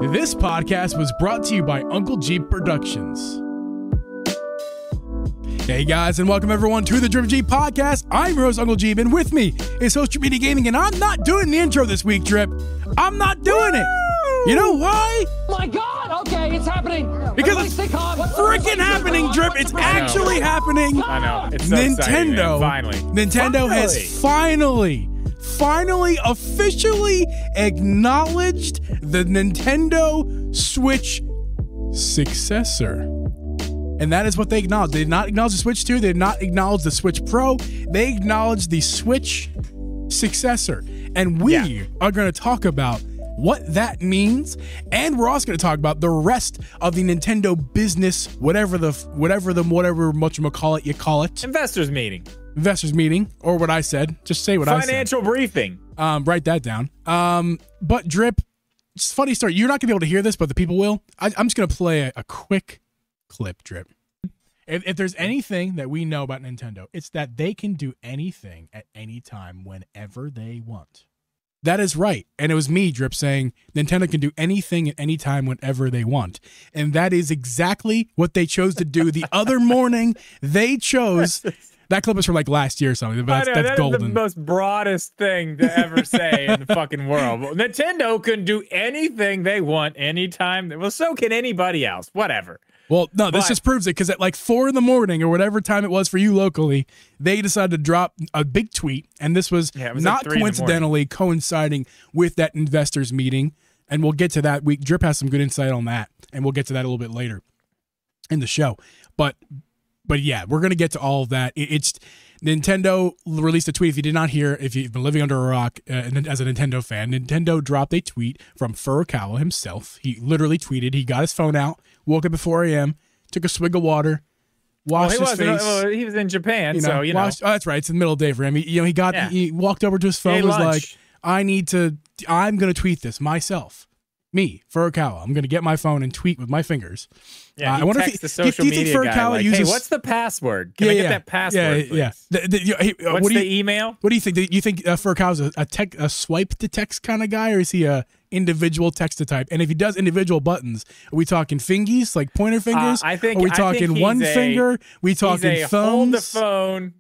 This podcast was brought to you by Uncle Geeb Productions. Hey guys, and welcome everyone to the DRIPMEDIA podcast. I'm your host, Uncle Geeb, and with me is Host DRIPMEDIA Gaming, and I'm not doing the intro this week, Drip. I'm not doing it. You know why? My God, okay, it's happening. Because it's freaking happening, Drip. It's actually happening. I know. It's so Nintendo, exciting, man. Nintendo has finally officially acknowledged the Nintendo Switch Successor. And that is what they acknowledged. They did not acknowledge the Switch 2. They did not acknowledge the Switch Pro. They acknowledged the Switch Successor. And we are going to talk about what that means. And we're also going to talk about the rest of the Nintendo business, whatever you call it. Investors meeting, or what I said. Just say what I said. Financial briefing. Write that down. But Drip, it's a funny story. You're not going to be able to hear this, but the people will. I'm just going to play a quick clip, Drip. If there's anything that we know about Nintendo, it's that they can do anything at any time whenever they want. That is right. And it was me, Drip, saying Nintendo can do anything at any time whenever they want. And that is exactly what they chose to do. The other morning, they chose... That clip was from like last year or something, but that's golden. Is the most broadest thing to ever say in the fucking world. Well, Nintendo can do anything they want anytime. Well, so can anybody else. Whatever. Well, no, this just proves it, because at like 4 a.m. or whatever time it was for you locally, they decided to drop a big tweet, and this was not like coincidentally coinciding with that investors meeting, and we'll get to that. Drip has some good insight on that, and we'll get to that a little bit later in the show. But yeah, we're going to get to all of that. It's Nintendo released a tweet. If you did not hear, if you've been living under a rock as a Nintendo fan, Nintendo dropped a tweet from Furukawa himself. He literally tweeted, he got his phone out, woke up at 4 a.m., took a swig of water, washed his face. He was in Japan, so you know. That's right. It's the middle of the day for him. He walked over to his phone, was like, I'm going to tweet this myself. Me, Furukawa. I'm going to get my phone and tweet with my fingers. Yeah, I wonder if the social media guy, like, hey, what's the password? Can I get that password, please? Yeah. What's the email? What do you think? Do you think Furukawa's a swipe to text kind of guy, or is he a individual text to type? And if he does individual buttons, are we talking fingies, like pointer fingers? I think. Are we talking one finger? We talking thumbs? Hold the phone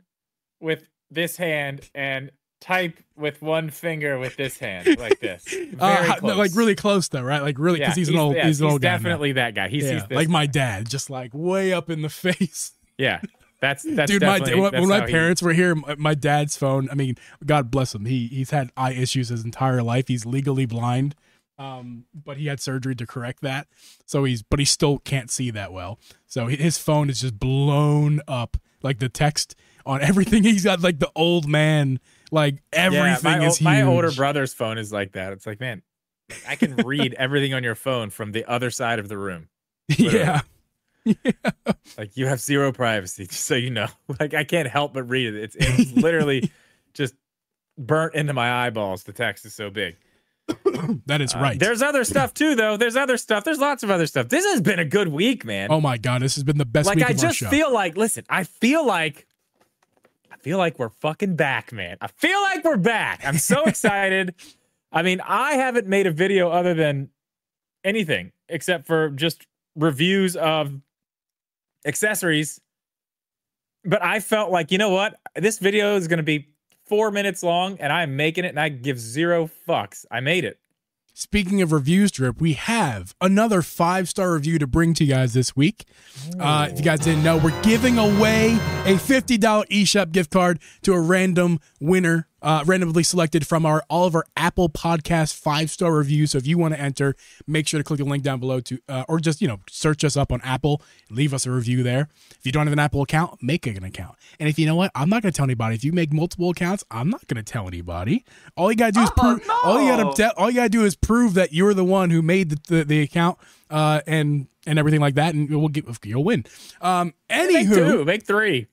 with this hand and type with one finger with this hand, like this. Very close. Like really close though, right? Like really, because he's an old guy. Definitely that guy. He sees this like my dad, just like way up in the face. Yeah, that's dude. When my parents were here, my dad's phone. I mean, God bless him. He's had eye issues his entire life. He's legally blind, but he had surgery to correct that. So he still can't see that well. So his phone is just blown up. Like the text on everything, he's got like the old man. Like everything is huge. My older brother's phone is like that. It's like, man, I can read everything on your phone from the other side of the room. Yeah. Like you have zero privacy, just so you know. Like I can't help but read it. It's literally just burnt into my eyeballs. The text is so big. That is right. There's other stuff too, though. There's other stuff. There's lots of other stuff. This has been a good week, man. Oh my God, this has been the best week of our show. I just feel like, listen, I feel like we're fucking back, man. I feel like we're back. I'm so excited. I mean, I haven't made a video other than anything except for just reviews of accessories. But I felt like, you know what? This video is going to be 4 minutes long, and I'm making it, and I give zero fucks. I made it. Speaking of reviews, Drip, we have another 5-star review to bring to you guys this week. If you guys didn't know, we're giving away a $50 eShop gift card to a random winner, randomly selected from all of our Apple Podcast 5-star reviews. So if you want to enter, make sure to click the link down below or just, search us up on Apple, leave us a review there. If you don't have an Apple account, make an account. And if you know what, I'm not going to tell anybody. If you make multiple accounts, I'm not going to tell anybody. All you got to do is prove. No. All you got to do is prove that you're the one who made the account and everything like that, and you'll win. Anywho, make 3.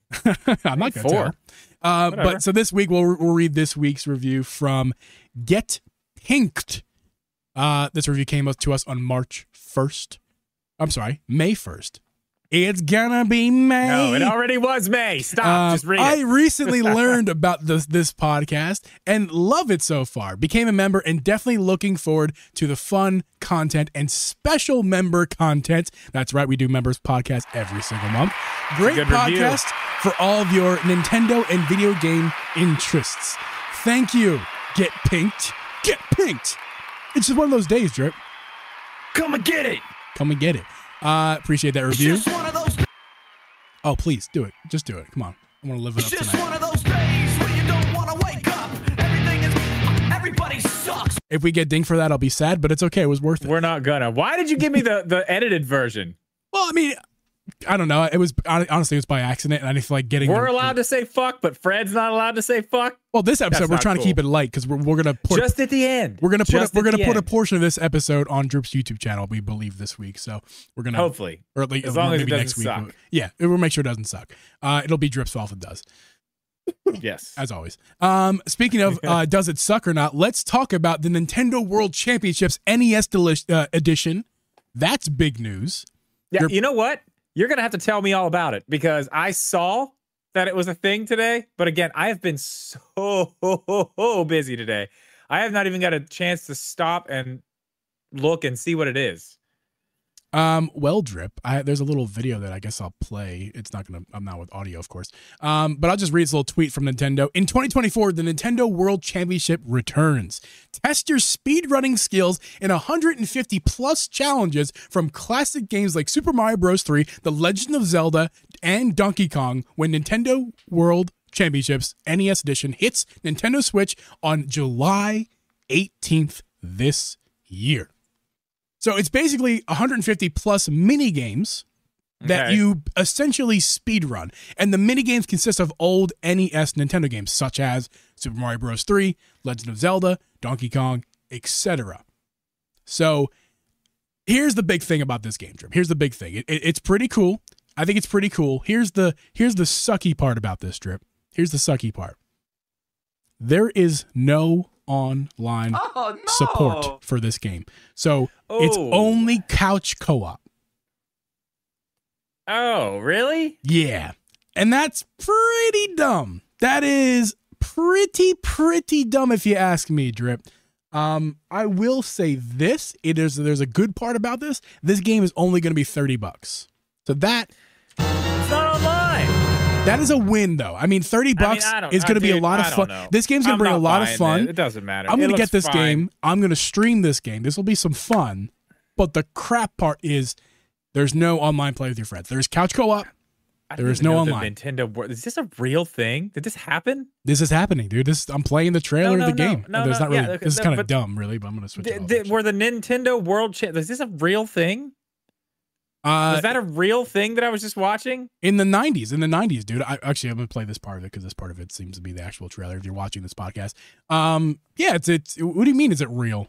I'm not going to tell. But so this week we'll read this week's review from Get Pinked. This review came to us on May 1st. It's gonna be May. No, it already was May. Stop. Just read it. I recently learned about this podcast and love it so far. Became a member and definitely looking forward to the fun content and special member content. That's right, we do members podcast every single month. Great podcast for all of your Nintendo and video game interests. Thank you. Get pinked. Get pinked. It's just one of those days, Drip. Come and get it. Come and get it. Appreciate that review. It's just one of those. Oh, please do it. Just do it. Come on. I want to live it up It's just tonight. one of those days where you don't want to wake up. Everybody sucks. If we get dinged for that, I'll be sad, but it's okay. It was worth it. We're not gonna. Why did you give me the edited version? Well, I mean, I don't know. It was honestly, it was by accident, and I didn't feel like getting. We're allowed to say fuck, but Fred's not allowed to say fuck. Well, this episode That's we're not trying to keep it light because we're gonna put just at the end. We're gonna put a end. portion of this episode on Drip's YouTube channel. We believe this week, so we're gonna Hopefully, or at least, as long as it maybe doesn't next week. suck. Yeah, we'll make sure it doesn't suck. It'll be Drip's fault if it does. Yes, As always. Speaking of does it suck or not, let's talk about the Nintendo World Championships NES edition. That's big news. Yeah, you know what? You're going to have to tell me all about it because I saw that it was a thing today. But again, I have been so busy today. I have not even got a chance to stop and look and see what it is. Well, Drip, there's a little video that I guess I'll play. I'm not with audio, of course. But I'll just read this little tweet from Nintendo. In 2024, the Nintendo World Championship returns. Test your speedrunning skills in 150 plus challenges from classic games like Super Mario Bros. 3, The Legend of Zelda, and Donkey Kong when Nintendo World Championships NES Edition hits Nintendo Switch on July 18th this year. So it's basically 150 plus mini games that you essentially speedrun. And the mini games consist of old NES Nintendo games such as Super Mario Bros. 3, Legend of Zelda, Donkey Kong, etc. So here's the big thing about this game, Drip. Here's the big thing. It's pretty cool. I think it's pretty cool. Here's the sucky part about this, Drip. Here's the sucky part. There is no online support for this game. So it's only couch co-op. Oh, really? Yeah. And that's pretty dumb. That is pretty dumb if you ask me, Drip. I will say this. There's a good part about this. This game is only going to be $30. So that it's not online. That is a win, though. I mean, $30 is going to be a lot of fun. This game's going to bring a lot of fun. It doesn't matter. I'm going to get this game. I'm going to stream this game. This will be some fun. But the crap part is there's no online play with your friends. There's couch co-op. There is no online. Nintendo. Is this a real thing? Did this happen? This is happening, dude. I'm playing the trailer of the game. This is kind of dumb, really, but I'm going to switch it. Were the Nintendo World Champ? Is this a real thing? Was that a real thing that I was just watching? In the 90s, dude. I'm going to play this part of it because this part of it seems to be the actual trailer if you're watching this podcast. Yeah, it's what do you mean is it real?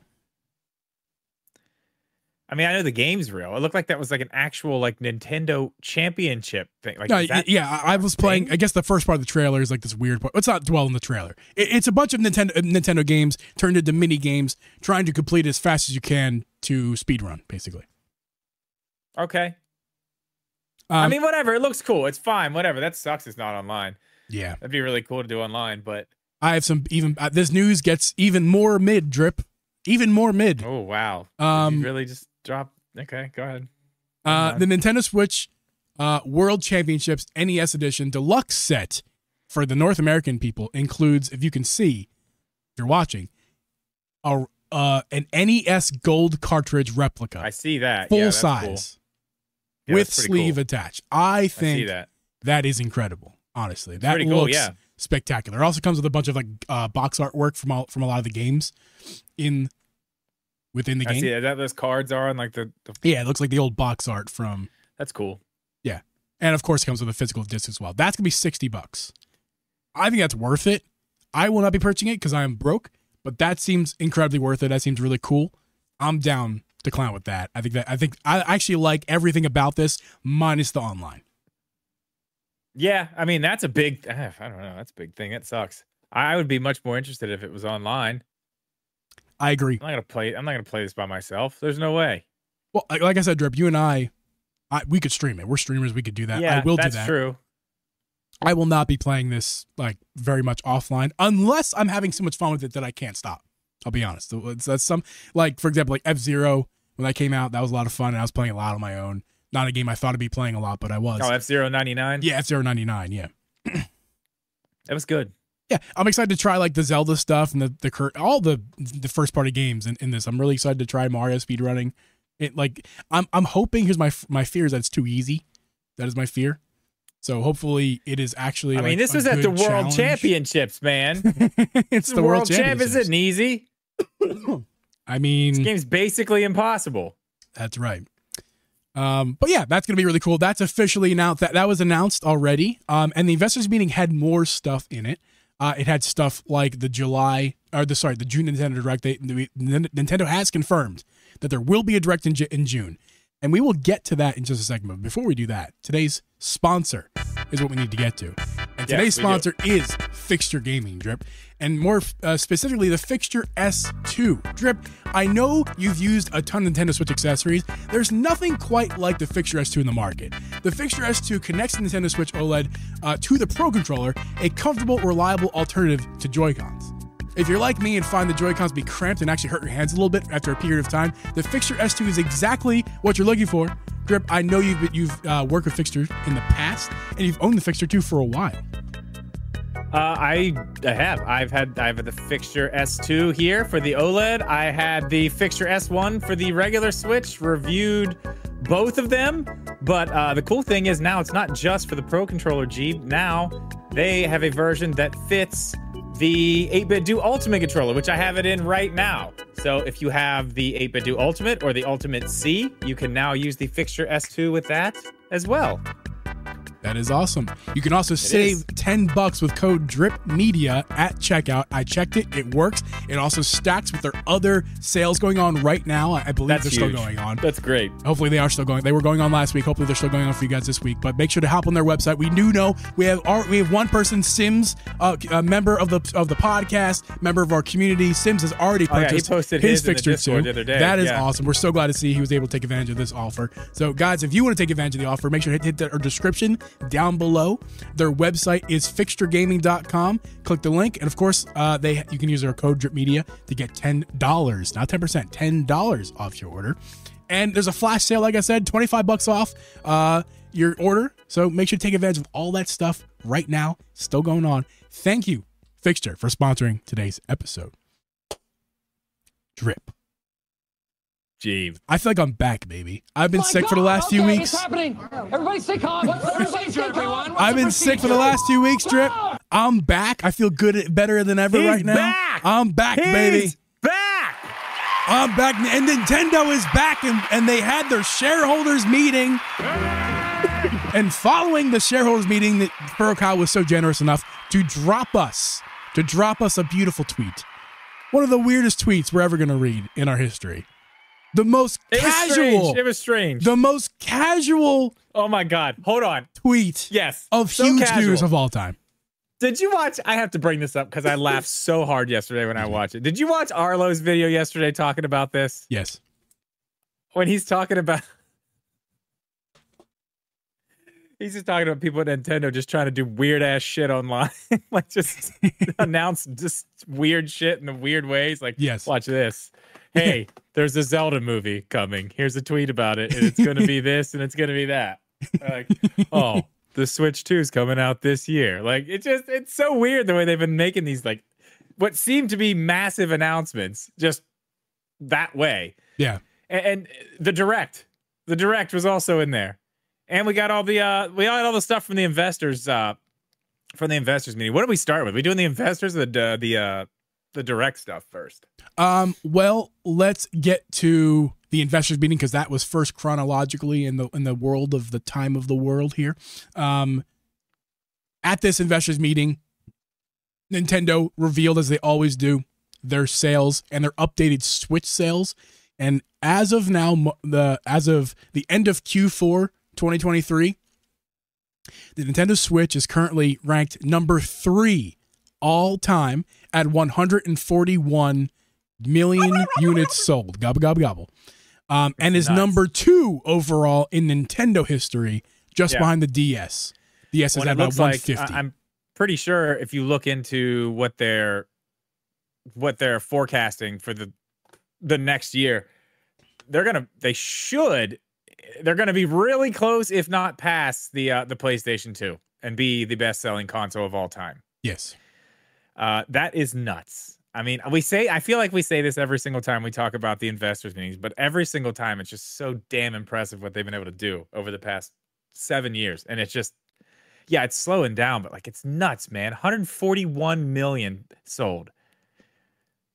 I mean, I know the game's real. It looked like that was like an actual like Nintendo championship thing. Like, I was playing. I guess the first part of the trailer is like this weird part. Let's not dwell on the trailer. It's a bunch of Nintendo games turned into mini games, trying to complete as fast as you can to speedrun, basically. Okay. I mean, whatever. It looks cool. It's fine. Whatever. That sucks. It's not online. Yeah, that'd be really cool to do online. But I have some this news gets even more mid, Drip. Even more mid. Oh wow. Did you really just drop? Okay, go ahead. The Nintendo Switch World Championships NES Edition Deluxe set for the North American people includes, if you can see, if you're watching, an NES Gold cartridge replica. I see that. Full size. Cool. With sleeve attached. I think I see that is incredible. Honestly, that pretty looks cool, spectacular. It also comes with a bunch of like box artwork from a lot of the games within the game. I see that those cards are on like the yeah, it looks like the old box art from. That's cool. Yeah, and of course it comes with a physical disc as well. That's gonna be $60. I think that's worth it. I will not be purchasing it because I am broke, but that seems incredibly worth it. That seems really cool. I'm down to clown with that. I think I actually like everything about this minus the online. Yeah, I mean that's a big. I don't know. That's a big thing. That sucks. I would be much more interested if it was online. I agree. I'm not gonna play this by myself. There's no way. Well, like I said, Drip, you and I We could stream it. We're streamers. We could do that. Yeah, I will do that's that. true. I will not be playing this like very much offline unless I'm having so much fun with it that I can't stop. I'll be honest. That's some, like, for example, like F-Zero, when that came out, that was a lot of fun, and I was playing a lot on my own. Not a game I thought I'd be playing a lot, but I was. Oh, F-Zero 99? Yeah, F-Zero 99, yeah. That was good. Yeah, I'm excited to try like the Zelda stuff and all the first party games in this. I'm really excited to try Mario speedrunning. It like I'm hoping, here's my fear is that it's too easy. That is my fear. So hopefully it is actually. I mean, this was at the World Championships, man. It's the World Championships. Isn't easy. I mean, this game's basically impossible. That's right. But yeah, that's gonna be really cool. That's officially announced. That was announced already. And the investors meeting had more stuff in it. It had stuff like the June Nintendo Direct. Nintendo has confirmed that there will be a Direct in June. And we will get to that in just a second. But before we do that, today's sponsor is what we need to get to. And today's sponsor is Fixture Gaming, Drip. And more specifically, the Fixture S2. Drip, I know you've used a ton of Nintendo Switch accessories. There's nothing quite like the Fixture S2 in the market. The Fixture S2 connects the Nintendo Switch OLED to the Pro Controller, a comfortable, reliable alternative to Joy-Cons. If you're like me and find the Joy-Cons be cramped and actually hurt your hands a little bit after a period of time, the Fixture S2 is exactly what you're looking for. Drip, I know you've worked with Fixture in the past, and you've owned the Fixture 2 for a while. I have. I've had the Fixture S2 here for the OLED. I had the Fixture S1 for the regular Switch. Reviewed both of them. But the cool thing is now it's not just for the Pro Controller, Geeb. Now they have a version that fits the 8-Bit Do Ultimate controller, which I have it in right now. So if you have the 8-Bit Do Ultimate or the Ultimate C, you can now use the Fixture S2 with that as well. That is awesome. You can also save $10 with code DRIPMEDIA at checkout. I checked it. It works. It also stacks with their other sales going on right now. I believe they're still going on. That's great. Hopefully they are still going. They were going on last week. Hopefully they're still going on for you guys this week. But make sure to hop on their website. We do know we have one person, Sims, a member of the podcast, member of our community. Sims has already purchased he posted his in the Fixture Discord 2. the other day. That is awesome. We're so glad to see he was able to take advantage of this offer. So guys, if you want to take advantage of the offer, make sure to hit our description down below. Their website is fixturegaming.com. Click the link, and of course, you can use our code DRIPMEDIA to get $10, not 10%, $10 off your order. And there's a flash sale, like I said, $25 off your order. So make sure to take advantage of all that stuff right now. Still going on. Thank you, Fixture, for sponsoring today's episode. Drip. Geeb. I feel like I'm back, baby. I've been sick for the last few weeks. What's happening? Everybody stay calm. Everybody stay calm. I've been sick for the last 2 weeks, Drip. I'm back. I feel better than ever right now. Back. I'm back, baby. He's back. I'm back. And Nintendo is back, and they had their shareholders meeting. And following the shareholders meeting, that Furukawa was so generous enough to drop us a beautiful tweet. One of the weirdest tweets we're ever going to read in our history. The most casual. It was strange. The most casual. Oh my God. Hold on. Tweet. Yes. Of so huge casual. news of all time. Did you watch? I have to bring this up because I laughed so hard yesterday when I watched it. Did you watch Arlo's video yesterday talking about this? Yes. When he's talking about. He's just talking about people at Nintendo just trying to do weird ass shit online. Like just announce just weird shit in the weird ways. Like, yes. Watch this. Hey, there's a Zelda movie coming. Here's a tweet about it. And it's going to be this and it's going to be that. Like, oh, the Switch 2 is coming out this year. Like, it's so weird the way they've been making these, like, what seem to be massive announcements just that way. Yeah. And the Direct was also in there. And we got all the stuff from the investors meeting. What do we start with? We doing the investors or the Direct stuff first? Well, let's get to the investors meeting because that was first chronologically in the world of the time of the world here. At this investors meeting, Nintendo revealed, as they always do, their sales and their updated Switch sales. And as of now, as of the end of Q4 2023, the Nintendo Switch is currently ranked number 3 all time at 141 million units sold. Gobble, gobble, gobble. and is nuts. number 2 overall in Nintendo history, just behind the DS. DS is When at it about looks 150. I'm pretty sure if you look into what they're forecasting for the next year, they're gonna be really close, if not past the PlayStation 2, and be the best selling console of all time. Yes. That is nuts. I mean, I feel like we say this every single time we talk about the investors meetings, but every single time it's just so damn impressive what they've been able to do over the past 7 years. And it's just, yeah, it's slowing down, but like, it's nuts, man. 141 million sold.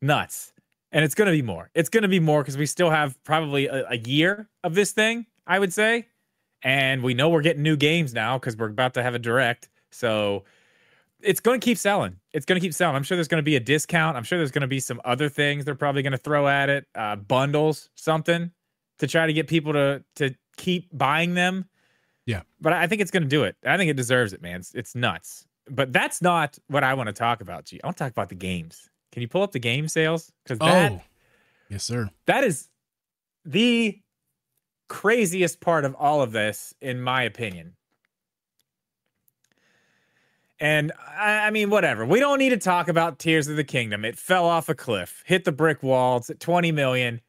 Nuts. And it's going to be more. It's going to be more because we still have probably a year of this thing, I would say. And we know we're getting new games now because we're about to have a direct. So it's going to keep selling. It's going to keep selling. I'm sure there's going to be a discount. I'm sure there's going to be some other things they're probably going to throw at it. Bundles, something to try to get people to keep buying them. Yeah. But I think it's going to do it. I think it deserves it, man. It's nuts. But that's not what I want to talk about, G. I want to talk about the games. Can you pull up the game sales? Because yes, sir. That is the craziest part of all of this, in my opinion. And I mean, whatever. We don't need to talk about Tears of the Kingdom. It fell off a cliff, hit the brick wall. It's at 20 million.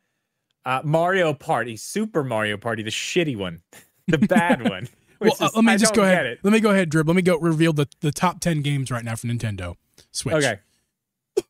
Mario Party, Super Mario Party, the shitty one, the bad one. Well, let me just go ahead. Let me go ahead, Drib. Let me go reveal the top 10 games right now for Nintendo Switch. Okay.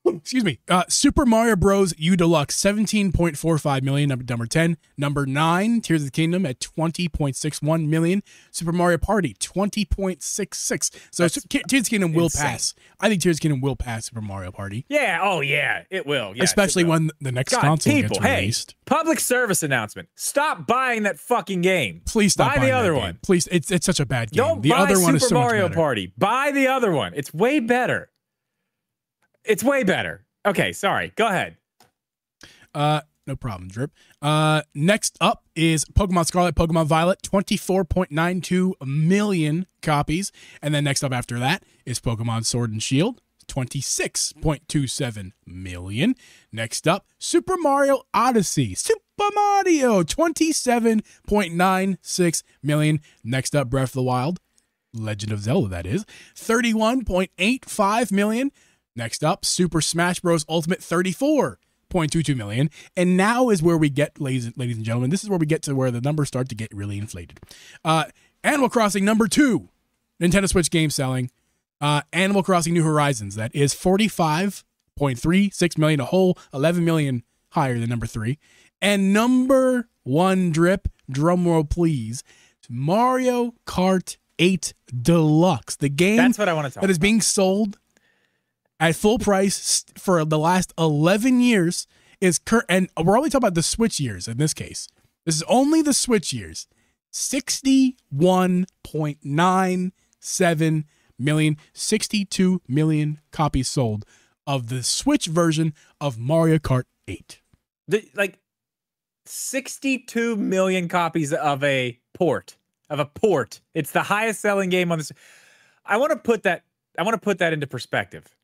Excuse me. Super Mario Bros. U Deluxe, 17.45 million, number 10. Number 9, Tears of the Kingdom at 20.61 million. Super Mario Party, 20.66. So Tears of the Kingdom will pass. I think Tears of the Kingdom will pass Super Mario Party. Yeah. Oh, yeah. It will. Yes, especially it will. when the next console gets released. Public service announcement. Stop buying that fucking game. Please stop buying the other that one. Game. Please, it's such a bad game. Don't the buy other Super one is so Mario much better. Party. Buy the other one. It's way better. It's way better. Okay, sorry. Go ahead. No problem, Drip. Next up is Pokemon Scarlet, Pokemon Violet, 24.92 million copies. And then next up after that is Pokemon Sword and Shield, 26.27 million. Next up, Super Mario Odyssey, Super Mario, 27.96 million. Next up, Breath of the Wild, Legend of Zelda, that is, 31.85 million. Next up, Super Smash Bros. Ultimate, 34.22 million. And now is where we get, ladies and gentlemen, this is where we get to where the numbers start to get really inflated. Animal Crossing, number 2, Nintendo Switch game selling. Animal Crossing New Horizons, that is 45.36 million, a whole 11 million higher than number 3. And number 1, Drip, drumroll please, Mario Kart 8 Deluxe. The game That's what I want to talk that is about. being sold at full price for the last 11 years is and we're only talking about the Switch years in this case. This is only the Switch years. 61.97 million, 62 million copies sold of the Switch version of Mario Kart 8. Like 62 million copies of a port. It's the highest selling game on this. I want to put that into perspective.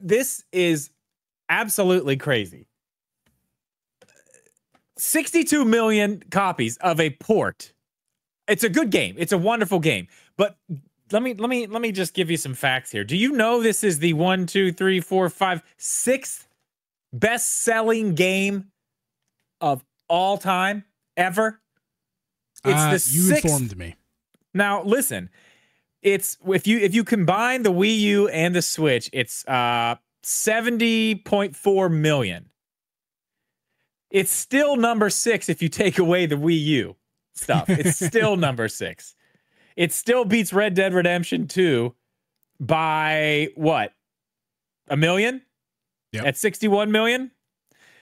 This is absolutely crazy. 62 million copies of a port. It's a good game. It's a wonderful game. But let me just give you some facts here. Do you know this is the 6th best-selling game of all time ever? It's the you 6th. informed me. Now listen. It's if you combine the Wii U and the Switch, it's 70.4 million. It's still number 6 if you take away the Wii U stuff. It's still number 6. It still beats Red Dead Redemption 2 by what? 1 million? Yep. At 61 million?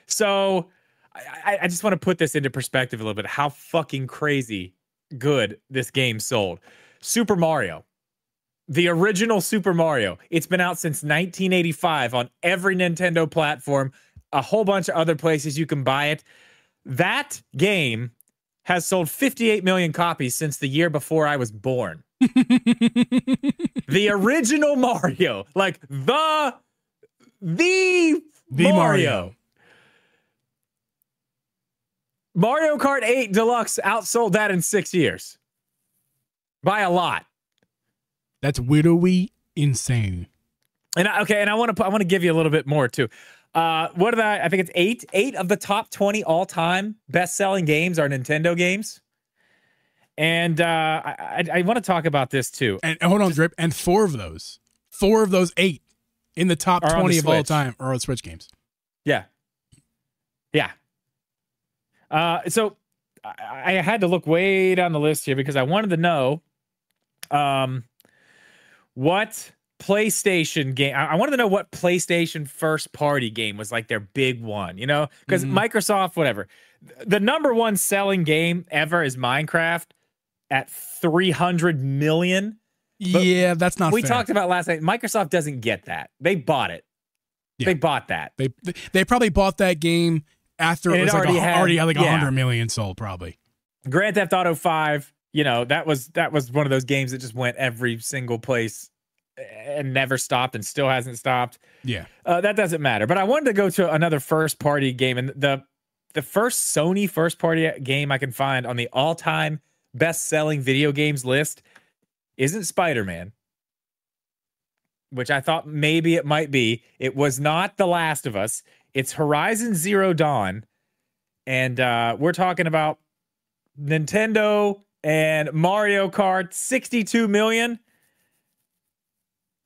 So I just want to put this into perspective a little bit, how fucking crazy good this game sold. Super Mario. The original Super Mario. It's been out since 1985 on every Nintendo platform, a whole bunch of other places you can buy it. That game has sold 58 million copies since the year before I was born. The original Mario, like the Mario. Mario Kart 8 Deluxe outsold that in 6 years by a lot. That's widowy insane. And I want to give you a little bit more too. What did I think it's eight of the top 20 all-time best-selling games are Nintendo games. And I want to talk about this too. And hold on, Drip. And four of those 8 in the top 20 of all time are on Switch games. Yeah. Yeah. So I had to look way down the list here because I wanted to know what PlayStation game. I wanted to know what PlayStation first party game was like their big one, you know, because Microsoft, whatever. The number one selling game ever is Minecraft at 300 million. Yeah, that's not we fair. talked about last night. Microsoft doesn't get that. They bought it. Yeah. They bought that. They probably bought that game after it was already had 100 million sold, probably. Grand Theft Auto 5, you know, that was one of those games that just went every single place and never stopped and still hasn't stopped. Yeah. That doesn't matter. But I wanted to go to another first party game, and the first Sony first party game I can find on the all-time best-selling video games list isn't Spider-Man, which I thought maybe it might be. It was not The Last of Us. It's Horizon Zero Dawn. And we're talking about Nintendo and Mario Kart, 62 million.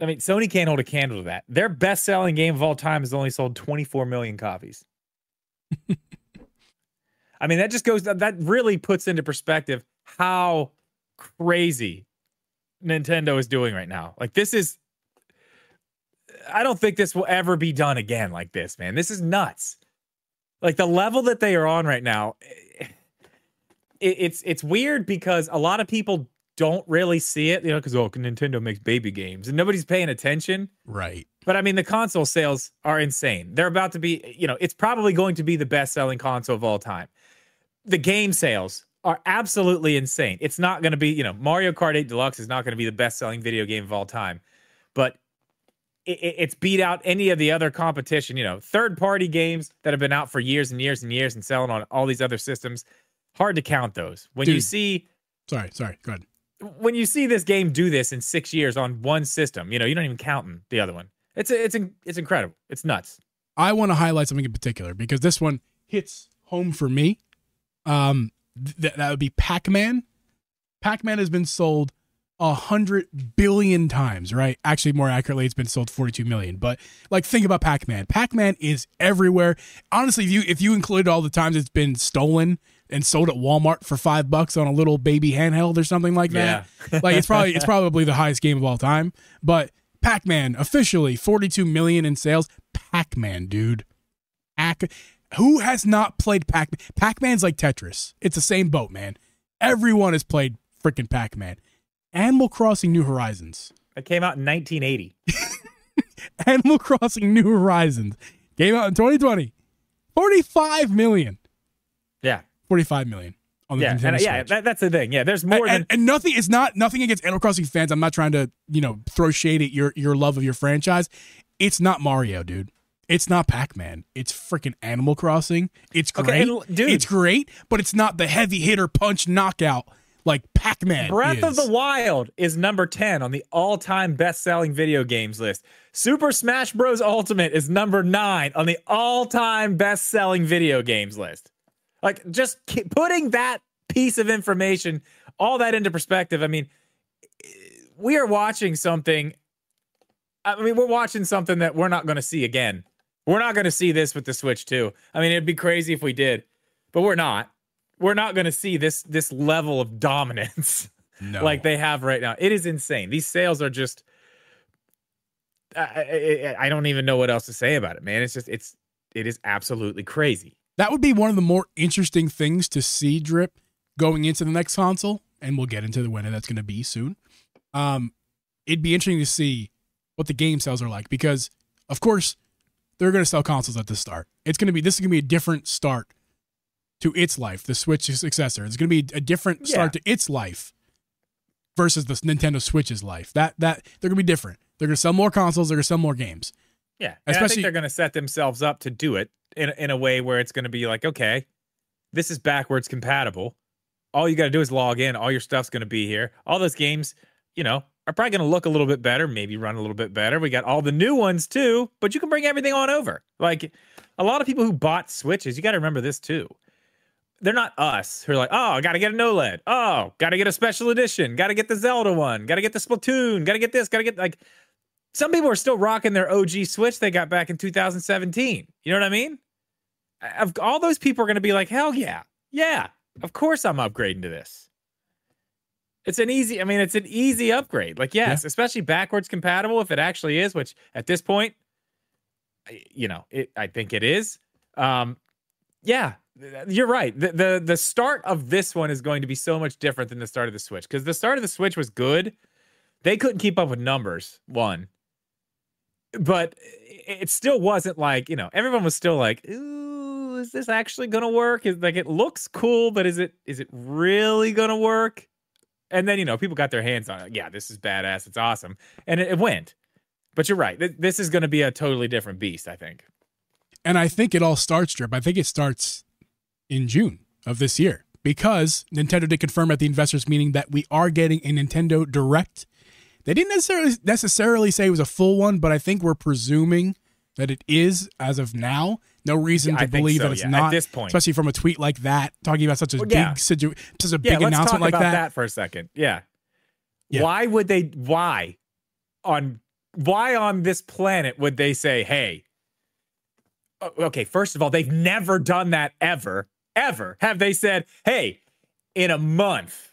I mean, Sony can't hold a candle to that. Their best-selling game of all time has only sold 24 million copies. I mean, that really puts into perspective how crazy Nintendo is doing right now. Like, I don't think this will ever be done again like this, man. This is nuts. Like, the level that they are on right now, it's weird because a lot of people don't really see it, you know, because Nintendo makes baby games and nobody's paying attention. Right. But I mean, the console sales are insane. They're about to be, you know, it's probably going to be the best-selling console of all time. The game sales are absolutely insane. It's not going to be, you know, Mario Kart 8 Deluxe is not going to be the best-selling video game of all time, but it's beat out any of the other competition, you know, third-party games that have been out for years and years and years and selling on all these other systems. Hard to count those. When you see... Sorry, go ahead. When you see this game do this in 6 years on one system, you know, you don't even count the other one. It's incredible. It's nuts. I want to highlight something in particular because this one hits home for me. That would be Pac-Man. Pac-Man has been sold 100 billion times, right? Actually, more accurately, it's been sold 42 million. But like, think about Pac-Man. Pac-Man is everywhere. Honestly, if you included all the times it's been stolen and sold at Walmart for $5 on a little baby handheld or something like that, like it's probably the highest game of all time. But Pac-Man officially 42 million in sales. Pac-Man, dude. Who has not played Pac-Man? Pac-Man's like Tetris. It's the same boat, man. Everyone has played freaking Pac-Man. Animal Crossing New Horizons. It came out in 1980. Animal Crossing New Horizons came out in 2020. 45 million. Yeah. 45 million on the Nintendo Switch. That's the thing. Yeah, there's more and nothing against Animal Crossing fans. I'm not trying to, you know, throw shade at your love of your franchise. It's not Mario, dude. It's not Pac-Man. It's freaking Animal Crossing. It's great. Okay, dude. It's great, but it's not the heavy hitter punch knockout like Pac-Man Breath of the Wild is number 10 on the all-time best-selling video games list. Super Smash Bros. Ultimate is number 9 on the all-time best-selling video games list. Like, just putting that piece of information, all that into perspective, I mean, we are watching something. I mean, we're watching something that we're not going to see again. We're not going to see this with the Switch 2. I mean, it'd be crazy if we did, but we're not. We're not going to see this level of dominance like they have right now. It is insane. These sales are just, I don't even know what else to say about it, man. It is absolutely crazy. That would be one of the more interesting things to see, Drip, going into the next console, and we'll get into the winner that's going to be soon. It'd be interesting to see what the game sales are like because, of course, they're going to sell consoles at the start. This is going to be a different start to its life, the Switch Successor. It's going to be a different start to its life versus the Nintendo Switch's life. That they're going to be different. They're going to sell more consoles. They're going to sell more games. Yeah, and I think they're going to set themselves up to do it in a way where it's going to be like, okay, this is backwards compatible. All you got to do is log in. All your stuff's going to be here. All those games, are probably going to look a little bit better, maybe run a little bit better. We got all the new ones too, but you can bring everything on over. Like a lot of people who bought Switches, you got to remember this too. They're not us who are like, oh, I got to get a OLED. Oh, got to get a special edition. Got to get the Zelda one. Got to get the Splatoon. Got to get this. Got to get like. Some people are still rocking their OG Switch they got back in 2017. You know what I mean? All those people are going to be like, hell yeah. Yeah, of course I'm upgrading to this. It's an easy upgrade. Like, yes, especially backwards compatible if it actually is, which at this point, I think it is. Yeah, you're right. The start of this one is going to be so much different than the start of the Switch, because the start of the Switch was good. They couldn't keep up with numbers, but it still wasn't like, everyone was still like, ooh, is this actually going to work? It looks cool, but is it really going to work? And then, people got their hands on it. Yeah, this is badass. It's awesome. And it went. But you're right. This is going to be a totally different beast, I think. And I think it all starts, Drip. I think it starts in June of this year, because Nintendo did confirm at the investors meeting that we are getting a Nintendo Direct. They didn't necessarily say it was a full one, but I think we're presuming that it is as of now. No reason to believe that it's not at this point, especially from a tweet like that, talking about such a big announcement like that. Let's talk about that for a second. Yeah. Why on this planet would they say, hey, okay, first of all, they've never done that ever. Have they said, hey, in a month?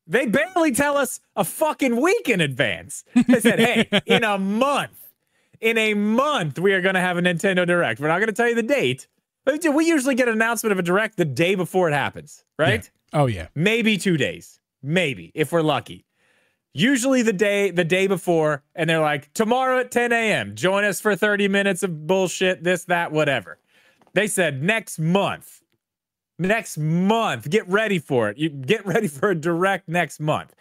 They barely tell us a fucking week in advance. They said, hey, in a month, we are going to have a Nintendo Direct. We're not going to tell you the date. But we usually get an announcement of a Direct the day before it happens, right? Yeah. Oh, yeah. Maybe 2 days. Maybe, if we're lucky. Usually the day before, and they're like, tomorrow at 10 a.m., join us for 30 minutes of bullshit, this, that, whatever. They said next month. Get ready for it. You get ready for a Direct next month.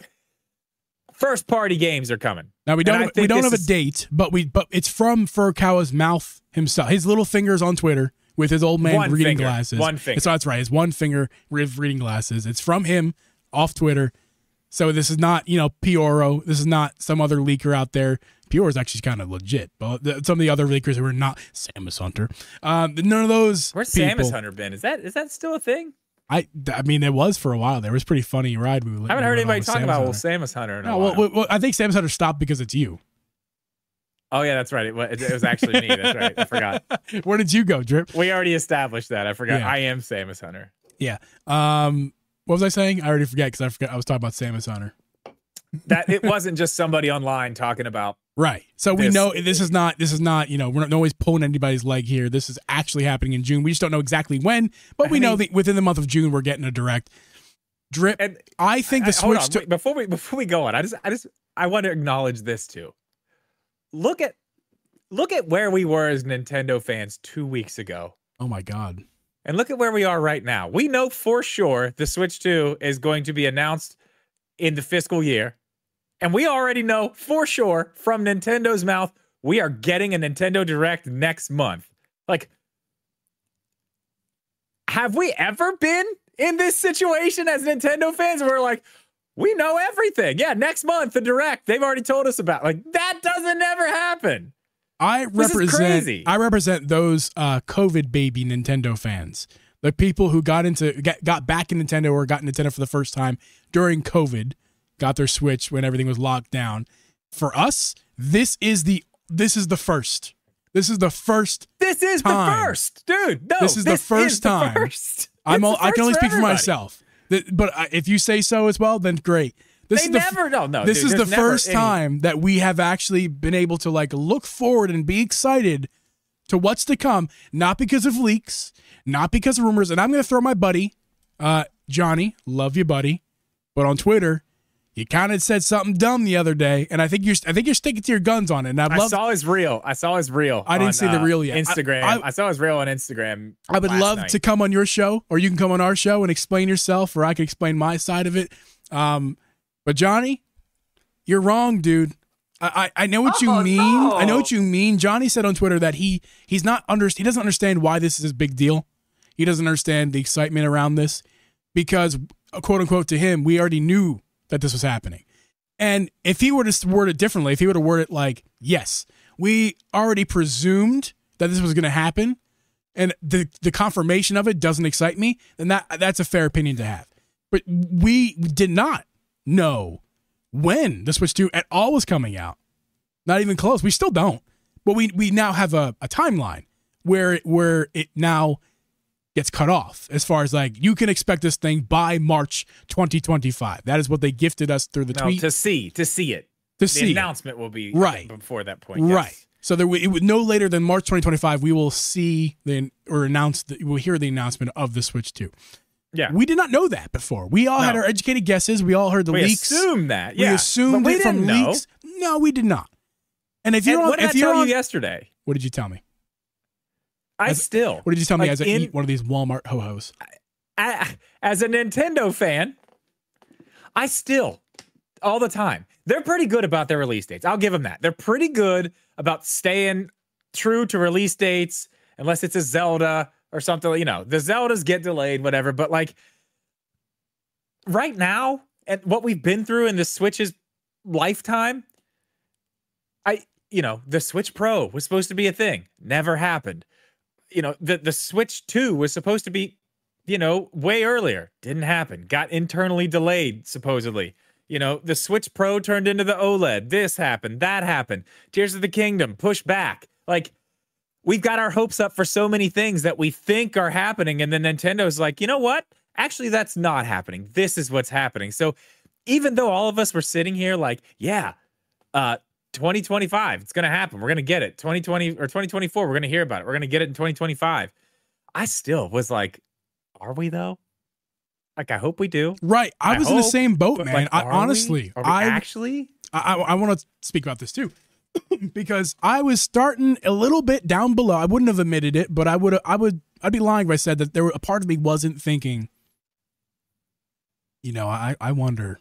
First party games are coming. Now we don't have a date, but it's from Furukawa's mouth himself. His little fingers on Twitter with his old man reading glasses. One finger. So that's right. His one finger with reading glasses. It's from him off Twitter. So this is not, Pioro. This is not some other leaker out there. Pioro is actually kind of legit, but some of the other leakers who are not Samus Hunter, none of those. Where's people, Samus Hunter been? Is that still a thing? I mean, it was for a while. There was a pretty funny ride. I haven't heard anybody talk about Samus Hunter in a while. Well, I think Samus Hunter stopped because it's you. Oh yeah, that's right. It was actually me. That's right. I forgot. Where did you go, Drip? We already established that. I forgot. Yeah. I am Samus Hunter. Yeah. What was I saying? I already forget because I was talking about Samus Hunter. That it wasn't just somebody online talking about. Right. So we know this is not, we're not always pulling anybody's leg here. This is actually happening in June. We just don't know exactly when, but we know that within the month of June, we're getting a Direct. Drip. And I think the Switch. Before we go on, I want to acknowledge this too. Look at where we were as Nintendo fans 2 weeks ago. Oh my God. And look at where we are right now. We know for sure the Switch 2 is going to be announced in the fiscal year. And we already know for sure from Nintendo's mouth, we are getting a Nintendo Direct next month. Like, have we ever been in this situation as Nintendo fans where we're like, we know everything. Yeah, next month, the Direct, they've already told us about. Like, that doesn't ever happen. This is crazy. I represent those COVID baby Nintendo fans. The people who got back in Nintendo or got Nintendo for the first time during COVID, got their Switch when everything was locked down. For us, this is the first. This is the first. This is the first, dude. No, this is the first time. I can only speak for myself. But if you say so as well, then great. This is the first time that we have actually been able to look forward and be excited to what's to come. Not because of leaks, not because of rumors. And I'm going to throw my buddy, Johnny, love you, buddy, but on Twitter, you kind of said something dumb the other day, and I think you're sticking to your guns on it. And I saw his reel. I didn't see the reel yet. Instagram. I saw his reel on Instagram. I would love to come on your show, or you can come on our show and explain yourself, or I can explain my side of it. But Johnny, you're wrong, dude. I know what you mean. No. I know what you mean. Johnny said on Twitter that he doesn't understand why this is a big deal. He doesn't understand the excitement around this because, quote unquote, to him, we already knew that this was happening. And if he were to word it differently, if he were to word it like, yes, we already presumed that this was going to happen, and the confirmation of it doesn't excite me, then that's a fair opinion to have. But we did not know when the Switch 2 at all was coming out. Not even close. We still don't. But we now have a timeline where it now gets cut off as far as like, you can expect this thing by March 2025. That is what they gifted us through the tweet. To see it. The announcement will be right before that point. Yes. Right. So it would no later than March 2025, we will see we'll hear the announcement of the Switch 2. Yeah. We did not know that before. We all had our educated guesses. We all heard the leaks. We assumed that. Yeah. We assumed it from leaks. No, we did not. And if you're what did I tell you yesterday? What did you tell me? What did you tell me as I eat one of these Walmart ho-hos? As a Nintendo fan, I still, all the time, they're pretty good about their release dates. I'll give them that. They're pretty good about staying true to release dates, unless it's a Zelda or something. You know, the Zeldas get delayed, whatever. But like right now, and what we've been through in the Switch's lifetime, the Switch Pro was supposed to be a thing. Never happened. The Switch 2 was supposed to be, way earlier. Didn't happen. Got internally delayed, supposedly. The Switch Pro turned into the OLED. This happened. That happened. Tears of the Kingdom, pushed back. Like, we've got our hopes up for so many things that we think are happening. And then Nintendo's like, you know what? Actually, that's not happening. This is what's happening. So even though all of us were sitting here like, 2025, it's going to happen. We're going to get it. 2020 or 2024, we're going to hear about it. We're going to get it in 2025. I still was like, are we though? Like, I hope we do. Right. I was in the same boat, man. Like, honestly, I want to speak about this too, because I was starting a little bit down below. I wouldn't have admitted it, but I'd be lying if I said that a part of me wasn't thinking, I wonder.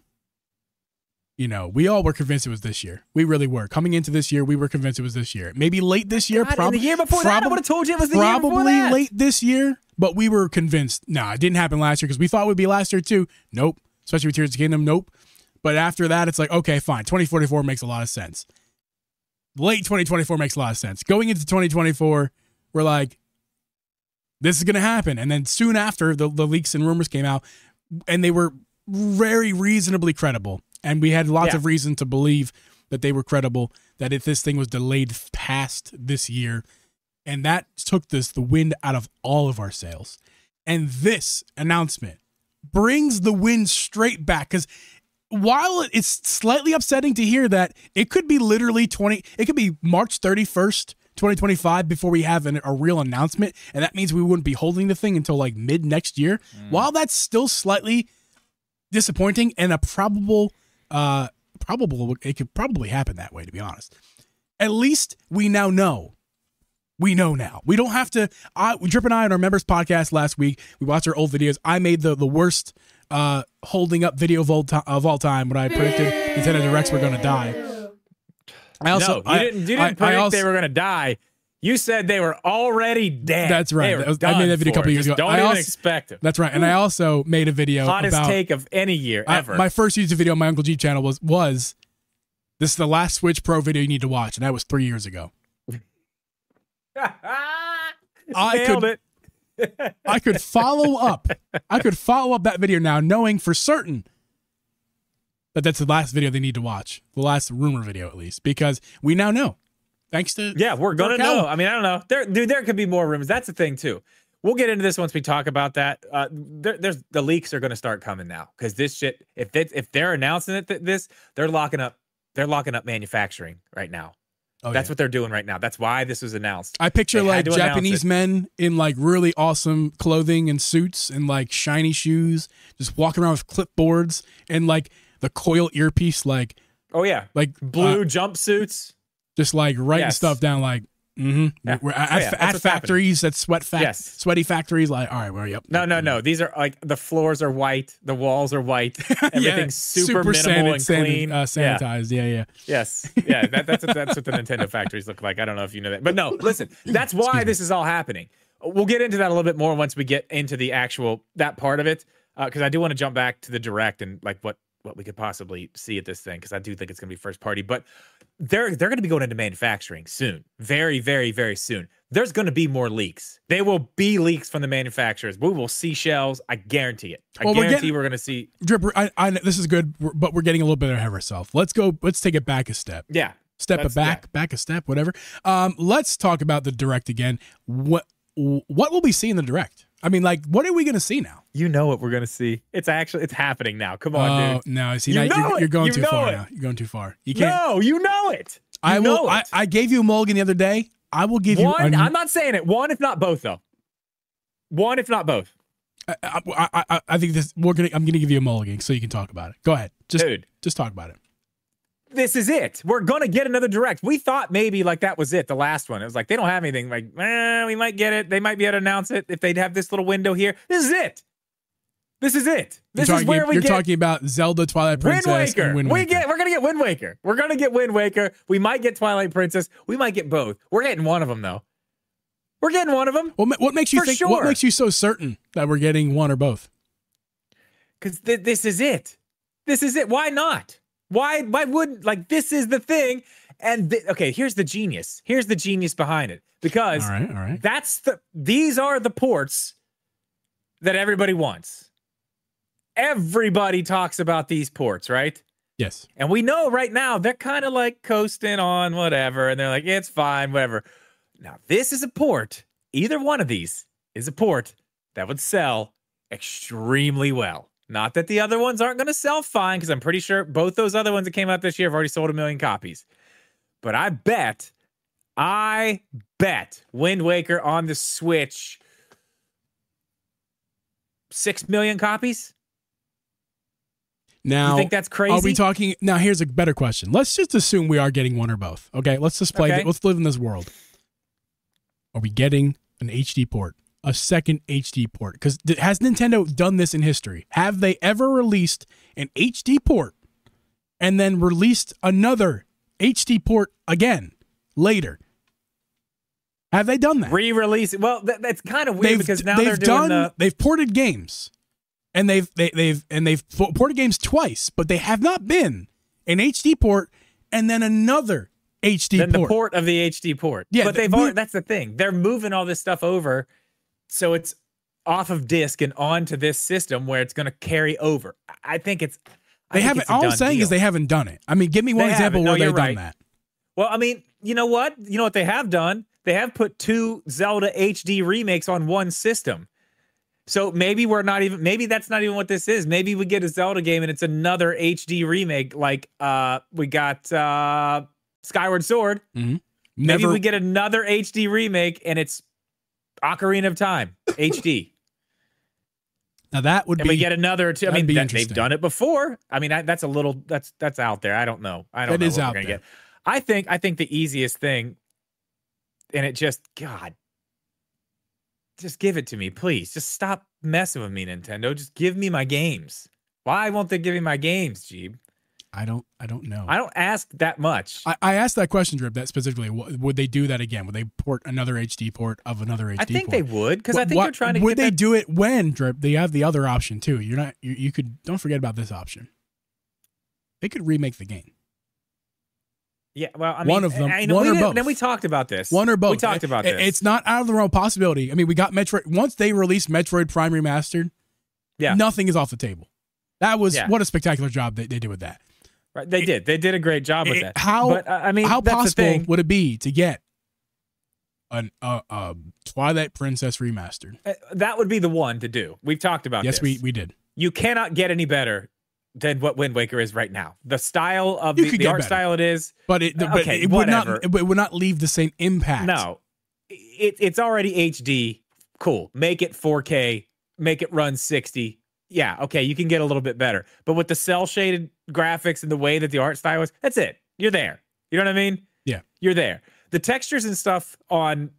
We all were convinced it was this year. We really were. Coming into this year, we were convinced it was this year. Maybe late this year. Probably the year before that, I would have told you it was the year before that. Probably late this year, but we were convinced. No, it didn't happen last year because we thought it would be last year too. Nope. Especially with Tears of the Kingdom. Nope. But after that, it's like, okay, fine. 2044 makes a lot of sense. Late 2024 makes a lot of sense. Going into 2024, we're like, this is going to happen. And then soon after, the leaks and rumors came out, and they were very reasonably credible. And we had lots of reason to believe that they were credible, that if this thing was delayed past this year, and that took the wind out of all of our sails. And this announcement brings the wind straight back, because while it's slightly upsetting to hear that it could be literally it could be March 31st, 2025 before we have a real announcement, and that means we wouldn't be holding the thing until like mid next year. While that's still slightly disappointing and a probable, it could probably happen that way, to be honest. At least we now know. We know now. We don't have to. Drip and I on our members podcast last week, we watched our old videos. I made the worst holding up video of all time when I predicted Nintendo Directs were going to die. You didn't predict they were going to die. You said they were already dead. That's right. I made that video a couple years ago. Don't even expect it. That's right. And I also made a video hottest take of any year ever. My first YouTube video on my Uncle Geeb channel was this is the last Switch Pro video you need to watch, and that was 3 years ago. Nailed it. I could follow up. I could follow up that video now, knowing for certain that that's the last video they need to watch, the last rumor video at least, because we now know. Thanks to we're gonna know. I mean, I don't know. There could be more rumors. That's the thing too. We'll get into this once we talk about that. There's the leaks are gonna start coming now, because this shit. If they're announcing it, they're locking up manufacturing right now. That's what they're doing right now. That's why this was announced. I picture like Japanese men in like really awesome clothing and suits and like shiny shoes, just walking around with clipboards and like the coil earpiece, like like blue jumpsuits. Just like writing stuff down, like, we're at factories, at sweaty factories. Like, all right, well, yep. No. These are like the floors are white, the walls are white, everything's super minimal and clean, sanitized. Yeah. Yes, that's what the Nintendo factories look like. I don't know if you know that, but no, listen, that's why this is all happening. we'll get into that a little bit more once we get into the actual that part of it, because I do want to jump back to the direct and like what we could possibly see at this thing, because I do think it's going to be first party. But they're going to be going into manufacturing soon, very, very, very soon. There's going to be more leaks. There will be leaks from the manufacturers. We will see shells. I guarantee it. I guarantee we're going to see. Drip, I this is good, but we're getting a little bit ahead of ourselves. Let's take it back a step. Yeah. Back a step, whatever. Let's talk about the direct again. What will we see in the direct? I mean, like, what are we going to see now? You know what we're going to see. It's happening now. Come on, dude. No, see, you're going too far now. You're going too far. You can't. No, you know it. I gave you a mulligan the other day. I will give one, you. I'm not saying it. One, if not both, though. One, if not both. I think this. I'm going to give you a mulligan so you can talk about it. Go ahead, just talk about it. This is it. We're going to get another direct. We thought maybe like that was it, the last one. It was like, they don't have anything. Like, we might get it. They might be able to announce it if they'd have this little window here. This is it. This is it. This is where you're talking about Zelda, Twilight Princess, and Wind Waker. We're going to get Wind Waker. We're going to get Wind Waker. We might get Twilight Princess. We might get both. We're getting one of them, though. We're getting one of them. What makes you think? Sure. What makes you so certain that we're getting one or both? Because this is it. This is it. Why not? Why wouldn't, like, this is the thing. And okay, here's the genius. Here's the genius behind it. Because all right. These are the ports that everybody wants. Everybody talks about these ports, right? Yes. And we know right now they're kind of like coasting on whatever, and they're like, it's fine, whatever. Now, this is a port. Either one of these is a port that would sell extremely well. Not that the other ones aren't going to sell fine, because I'm pretty sure both those other ones that came out this year have already sold 1 million copies. But I bet Wind Waker on the Switch, 6 million copies? Now, you think that's crazy? Are we talking? Now, here's a better question. Let's just assume we are getting one or both. Okay, let's just play. Let's live in this world. Are we getting an HD port? A second HD port? Because has Nintendo done this in history? Have they ever released an HD port and then released another HD port again later? Have they done that? Re-release? Well, that's kind of weird because now they've ported games, and they've ported games twice, but they have not been an HD port and then another HD port. The port of the HD port. Yeah, but that's the thing. They're moving all this stuff over. So it's off of disc and onto this system where it's going to carry over. I think it's. They haven't. All I'm saying is they haven't done it. I mean, give me one example where they've done that. Well, I mean, you know what? You know what they have done? They have put 2 Zelda HD remakes on one system. So maybe maybe that's not even what this is. Maybe we get a Zelda game and it's another HD remake, like we got Skyward Sword. Mm-hmm. Maybe we get another HD remake and it's Ocarina of Time HD. Now that would we get another two. I mean, they've done it before. I mean, that's out there. I don't know. I don't know what we're gonna get. I think the easiest thing, and it just give it to me, please. Just stop messing with me, Nintendo. Just give me my games. Why won't they give me my games, Geeb? I don't know. I don't ask that much. I asked that question, Drip, that specifically. Would they do that again? Would they port another HD port of another HD port? I think they would, because I think they're trying to Would they do it when, Drip? They have the other option, too. You could, don't forget about this option. They could remake the game. Yeah, well, I mean, one of them. One or both. Then we talked about this. One or both. We talked about this. It's not out of the realm of possibility. I mean, we got Metroid. Once they released Metroid Prime Remastered, nothing is off the table. That was what a spectacular job they did with that. Right, they did. They did a great job with that. How possible would it be to get a Twilight Princess remastered? That would be the one to do. We've talked about this. Yes, we did. You cannot get any better than what Wind Waker is right now. The style of the art style it is. But it would not leave the same impact. No. It's already HD. Cool. Make it 4K. Make it run 60. Yeah, okay, you can get a little bit better. But with the cel-shaded graphics and the way that the art style is, that's it. You're there. You know what I mean? Yeah. You're there. The textures and stuff on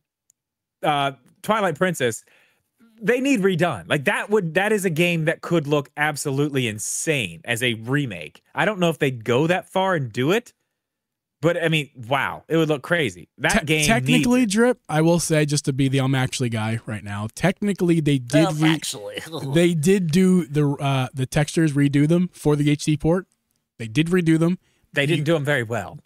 Twilight Princess, they need redone. Like that is a game that could look absolutely insane as a remake. I don't know if they'd go that far and do it, But I mean, wow, it would look crazy. That game technically, needs it. Drip, I will say, just to be the I'm actually guy right now, technically they did they did do the textures, redo them for the HD port. They did redo them. They didn't do them very well.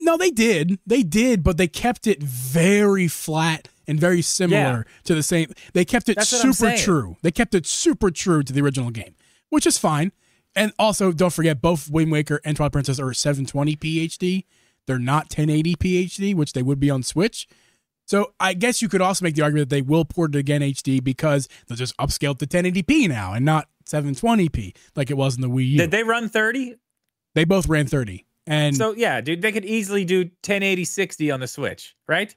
No, they did. They did, but they kept it very flat and very similar to the same. They kept it super true. They kept it super true to the original game, which is fine. And also, don't forget, both Wind Waker and Twilight Princess are 720p HD. They're not 1080p HD, which they would be on Switch. So I guess you could also make the argument that they will port it again HD because they'll just upscale to 1080p now and not 720p like it was in the Wii U. Did they run 30? They both ran 30. And so, yeah, dude, they could easily do 1080 60 on the Switch, right?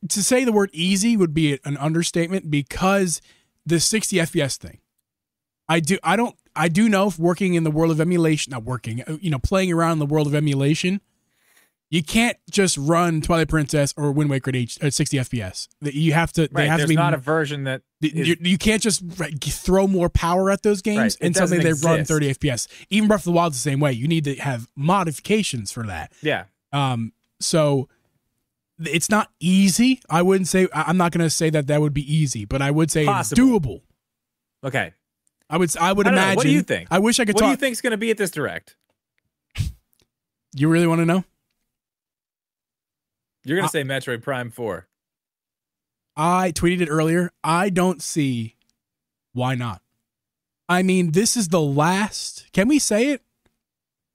To say the word easy would be an understatement because the 60 FPS thing. I do know, working in the world of emulation, playing around in the world of emulation, you can't just run Twilight Princess or Wind Waker at 60 FPS. You have to. They have There's to be not a version that you can't just throw more power at those games and suddenly they run 30 FPS. Even Breath of the Wild's the same way. You need to have modifications for that. Yeah. So it's not easy. I wouldn't say. I'm not going to say that would be easy, but I would say it's doable. Okay. I would imagine. What do you think? I wish I could talk. talk. What do you think's going to be at this Direct? You really want to know? You're going to say Metroid Prime 4. I tweeted it earlier. I don't see why not. I mean, this is the last. Can we say it?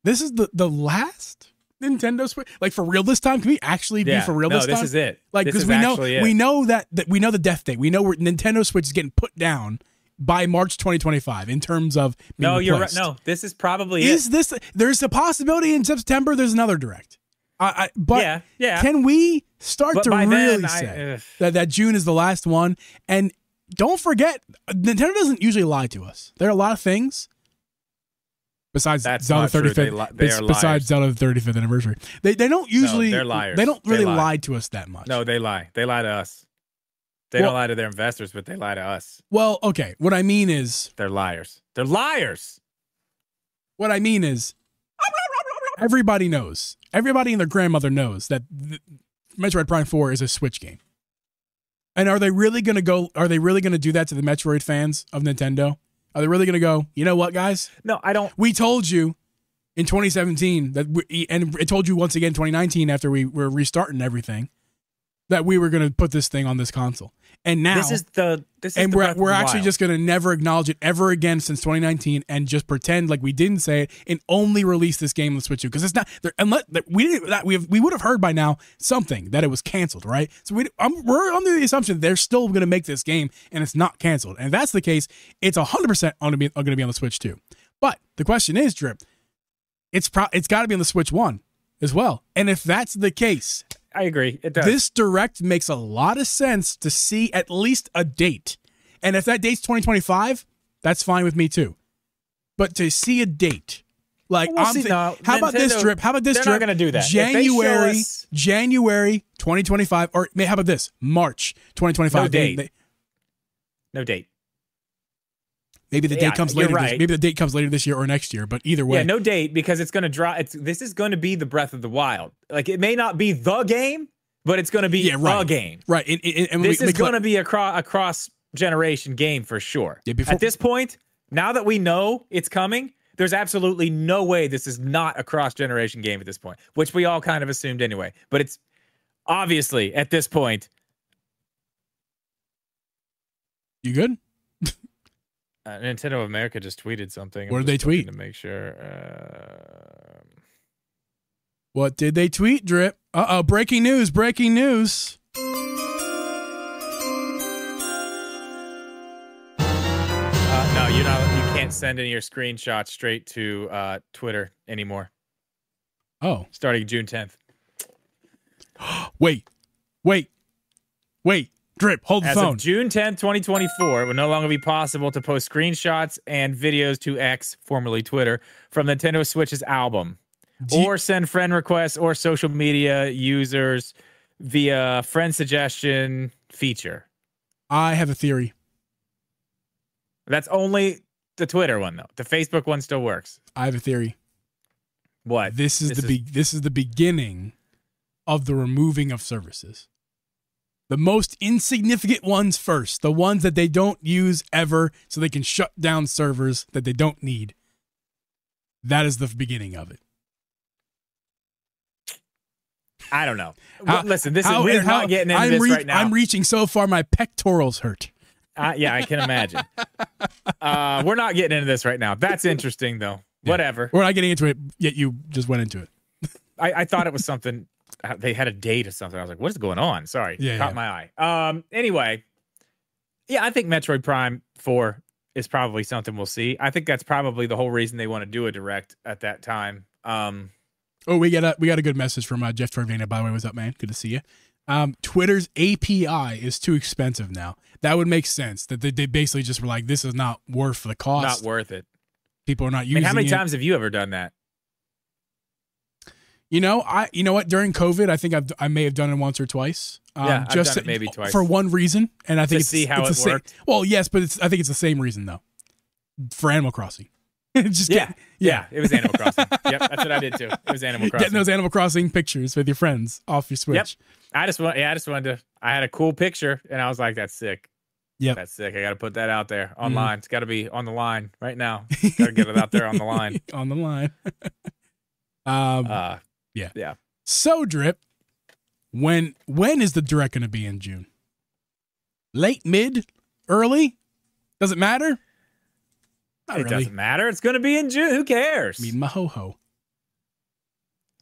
This is the last Nintendo Switch. Like, for real this time? Can we actually be for real this time? No, this is it. Like, because we know that we know the death date. We know where Nintendo Switch is getting put down by March 2025 in terms of being replaced. You're right. No, this is probably this. There's a possibility in September there's another Direct. But can we start to really say that June is the last one? And don't forget, Nintendo doesn't usually lie to us. There are a lot of things besides Zelda 35th. Besides Zelda 35th anniversary, they don't usually. No, they're liars. They don't really lie to us that much. No, they lie. They lie to us. They don't lie to their investors, but they lie to us. Well, okay. What I mean is they're liars. They're liars. What I mean is. Everybody knows. Everybody and their grandmother knows that Metroid Prime 4 is a Switch game. And are they really going to do that to the Metroid fans of Nintendo? Are they really going to go, you know what, guys? No, I don't. We told you in 2017 and it told you once again in 2019 after we were restarting everything that we were going to put this thing on this console. And now we're actually just going to never acknowledge it ever again since 2019 and just pretend like we didn't say it and only release this game on the Switch 2 because it's not there unless we would have heard by now something that it was canceled, right? So we're under the assumption that they're still going to make this game and it's not canceled. And if that's the case, it's 100% going to be on the Switch 2. But the question is, Drip, it's got to be on the Switch 1 as well. And if that's the case, I agree. It does. This Direct makes a lot of sense to see at least a date. And if that date's 2025, that's fine with me too. But to see a date, like how about this, Drip? How about this, Drip? They're not going to do that. January 2025, or how about this? March 2025. No date. No date. Maybe the date comes later. Right. Maybe the date comes later this year or next year. But either way, no date because it's going to draw. This is going to be the Breath of the Wild. Like it may not be the game, but it's going to be a game. Right. And this is going to be a cross generation game for sure. Yeah, at this point, now that we know it's coming, there's absolutely no way this is not a cross generation game at this point, which we all kind of assumed anyway. But it's obviously at this point. You good? Nintendo of America just tweeted something. What did they tweet? To make sure. What did they tweet, Drip? Breaking news. Breaking news. No, you can't send any of your screenshots straight to Twitter anymore. Oh. Starting June 10th. Wait. Drip, hold the phone. As of June 10th, 2024, it will no longer be possible to post screenshots and videos to X, formerly Twitter, from Nintendo Switch's album. Or send friend requests or social media users via friend suggestion feature. I have a theory. That's only the Twitter one, though. The Facebook one still works. I have a theory. What? This is the beginning of the removing of services. The most insignificant ones first, the ones that they don't use ever, so they can shut down servers that they don't need. That is the beginning of it. I don't know. Listen, we're not getting into this right now. I'm reaching so far, my pectorals hurt. Yeah, I can imagine. We're not getting into this right now. That's interesting, though. Yeah. Whatever. We're not getting into it, yet you just went into it. I thought it was something. They had a date or something. I was like, what is going on? Sorry. Caught my eye. Anyway, yeah, I think Metroid Prime 4 is probably something we'll see. I think that's probably the whole reason they want to do a direct at that time. We got a good message from Jeff Torvena. By the way, what's up, man? Good to see you. Twitter's API is too expensive now. That would make sense. That they basically just were like, this is not worth the cost. Not worth it. People are not using it. How many times have you ever done that? You know what? During COVID, I think I may have done it once or twice. I've done it maybe twice for one reason, and I think to see how it worked. Well, yes, but I think it's the same reason though. For Animal Crossing, it was Animal Crossing. Yep, that's what I did too. It was Animal Crossing. Getting those Animal Crossing pictures with your friends off your Switch. Yep. I just wanted to. I had a cool picture, and I was like, "That's sick." Yeah, that's sick. I got to put that out there online. It's got to be on the line right now. Got to get it out there on the line. On the line. Yeah. So, Drip, when is the direct going to be in June? Late, mid, early? Does it matter? Not really. Doesn't matter. It's going to be in June. Who cares? Me ho-ho.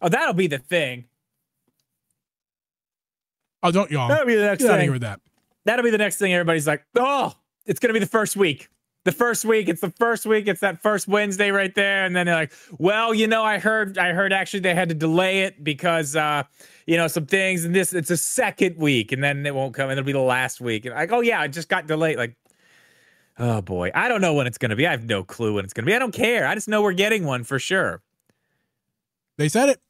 Oh, that'll be the thing. Oh, don't y'all. That'll be the next thing. Get out of thing. here with that. That'll be the next thing. Everybody's like, oh, it's going to be the first week. It's the first week. It's that first Wednesday right there. And then they're like, well, I heard actually they had to delay it because, some things and it's a second week and then it won't come and it'll be the last week. And like, oh yeah, it just got delayed. Like, oh boy, I don't know when it's going to be. I have no clue when it's going to be. I don't care. I just know we're getting one for sure. They said it.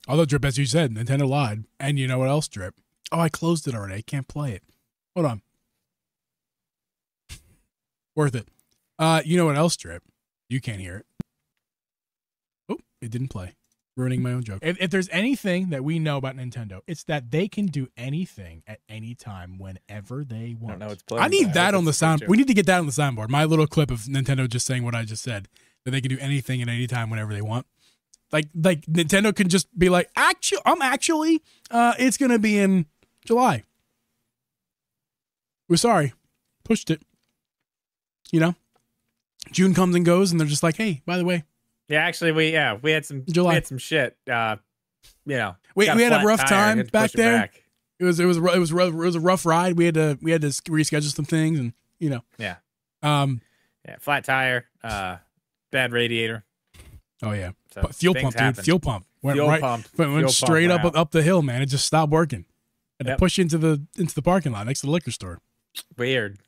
Although, Drip, as you said, Nintendo lied. And you know what else, Drip? Oh, I closed it already. I can't play it. Hold on. Worth it. You know what else, Drip? You can't hear it. Oh, it didn't play. Ruining my own joke. If there's anything that we know about Nintendo, it's that they can do anything at any time whenever they want. I need that on the sound. We need to get that on the soundboard. My little clip of Nintendo just saying what I just said, that they can do anything at any time whenever they want. Like Nintendo can just be like, it's going to be in July. We're sorry. Pushed it. June comes and goes, and they're just like, "Hey, by the way." Yeah, actually, we had some July. We had some shit. We had a rough time back there. It was a rough ride. We had to reschedule some things, and flat tire, bad radiator. Oh yeah, So fuel pump, dude. Fuel pump went straight up the hill, man. It just stopped working. Had to push into the parking lot next to the liquor store. Weird.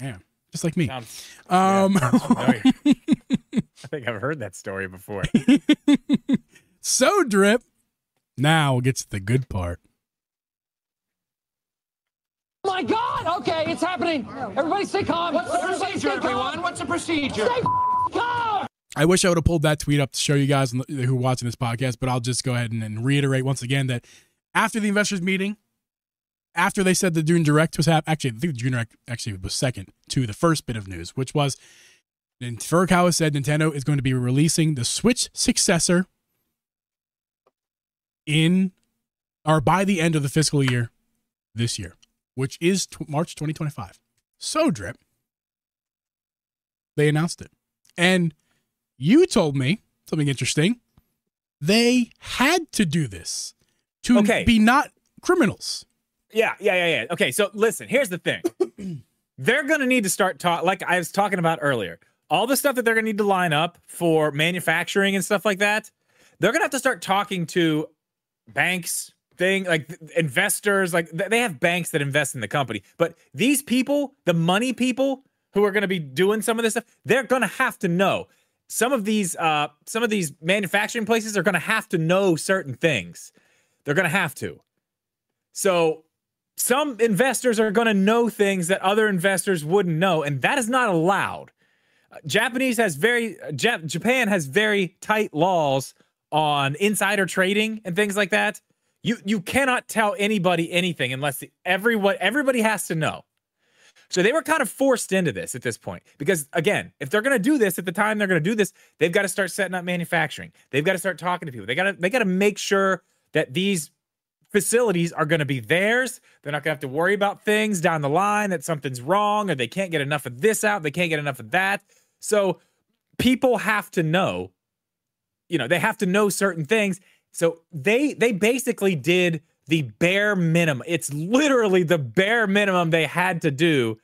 Yeah. Just like me. I think I've heard that story before. So, Drip, now gets to the good part. Oh my God! Okay, it's happening. Everybody stay calm. What's the procedure, everyone? What's the procedure? Stay calm! I wish I would have pulled that tweet up to show you guys who are watching this podcast, but I'll just go ahead and reiterate once again that after the investors meeting, after they said the June Direct was happening, actually, I think the June Direct actually was second to the first bit of news, which was Furukawa said Nintendo is going to be releasing the Switch Successor by the end of the fiscal year this year, which is March 2025. So, Drip, they announced it. And you told me something interesting. They had to do this to be not criminals. Yeah. Okay, so listen, here's the thing. They're going to need to start like I was talking about earlier. All the stuff that they're going to need to line up for manufacturing and stuff like that, they're going to have to start talking to banks, like investors. Like they have banks that invest in the company. But these people, the money people who are going to be doing some of this stuff, they're going to have to know. Some of these manufacturing places are going to have to know certain things. They're going to have to. So some investors are going to know things that other investors wouldn't know, and that is not allowed. Japan has very tight laws on insider trading and things like that. You cannot tell anybody anything unless everybody has to know. So they were kind of forced into this at this point because, again, if they're going to do this at the time they're going to do this, they've got to start setting up manufacturing. They've got to start talking to people. They got to make sure that these facilities are going to be theirs. They're not going to have to worry about things down the line that something's wrong or they can't get enough of this out. They can't get enough of that. So people have to know, they have to know certain things. So they basically did the bare minimum. It's literally the bare minimum they had to do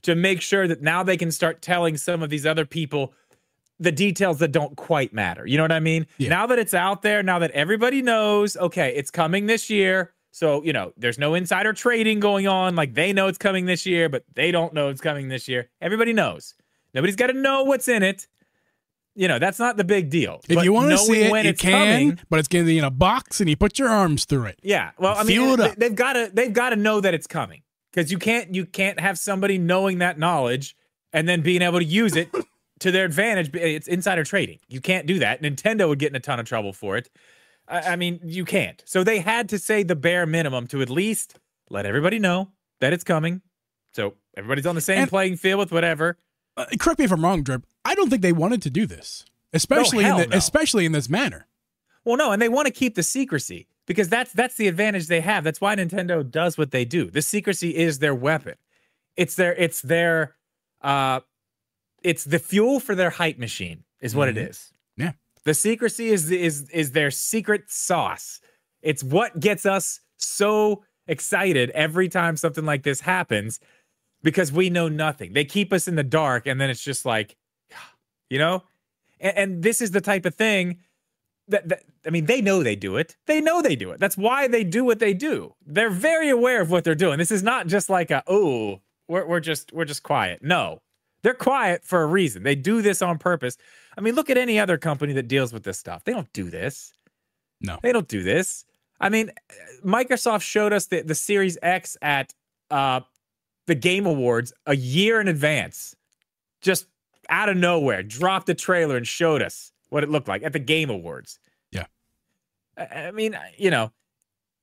to make sure that now they can start telling some of these other people the details that don't quite matter. You know what I mean? Yeah. Now that it's out there, now that everybody knows, okay, it's coming this year. So, there's no insider trading going on. Like they know it's coming this year, but they don't know it's coming this year. Everybody knows. Nobody's got to know what's in it. That's not the big deal. If you want to see it, when you it's can, coming, but it's going to be in a box and you put your arms through it. Yeah. Well, I mean, they've got to know that it's coming because you can't have somebody knowing that knowledge and then being able to use it to their advantage. It's insider trading. You can't do that. Nintendo would get in a ton of trouble for it. I mean, you can't. So they had to say the bare minimum to at least let everybody know that it's coming. So everybody's on the same playing field with whatever. Correct me if I'm wrong, Drip. I don't think they wanted to do this, especially in this manner. Well, no, and they want to keep the secrecy because that's the advantage they have. That's why Nintendo does what they do. The secrecy is their weapon. It's the fuel for their hype machine, is what it is. Yeah. The secrecy is their secret sauce. It's what gets us so excited every time something like this happens. Because we know nothing. They keep us in the dark, and then it's just like, And this is the type of thing that they know they do it. They know they do it. That's why they do what they do. They're very aware of what they're doing. This is not just like we're just quiet. No, they're quiet for a reason. They do this on purpose. I mean, look at any other company that deals with this stuff. They don't do this. No, they don't do this. I mean, Microsoft showed us the Series X at the Game Awards a year in advance, just out of nowhere, dropped a trailer and showed us what it looked like at the Game Awards. Yeah, I mean,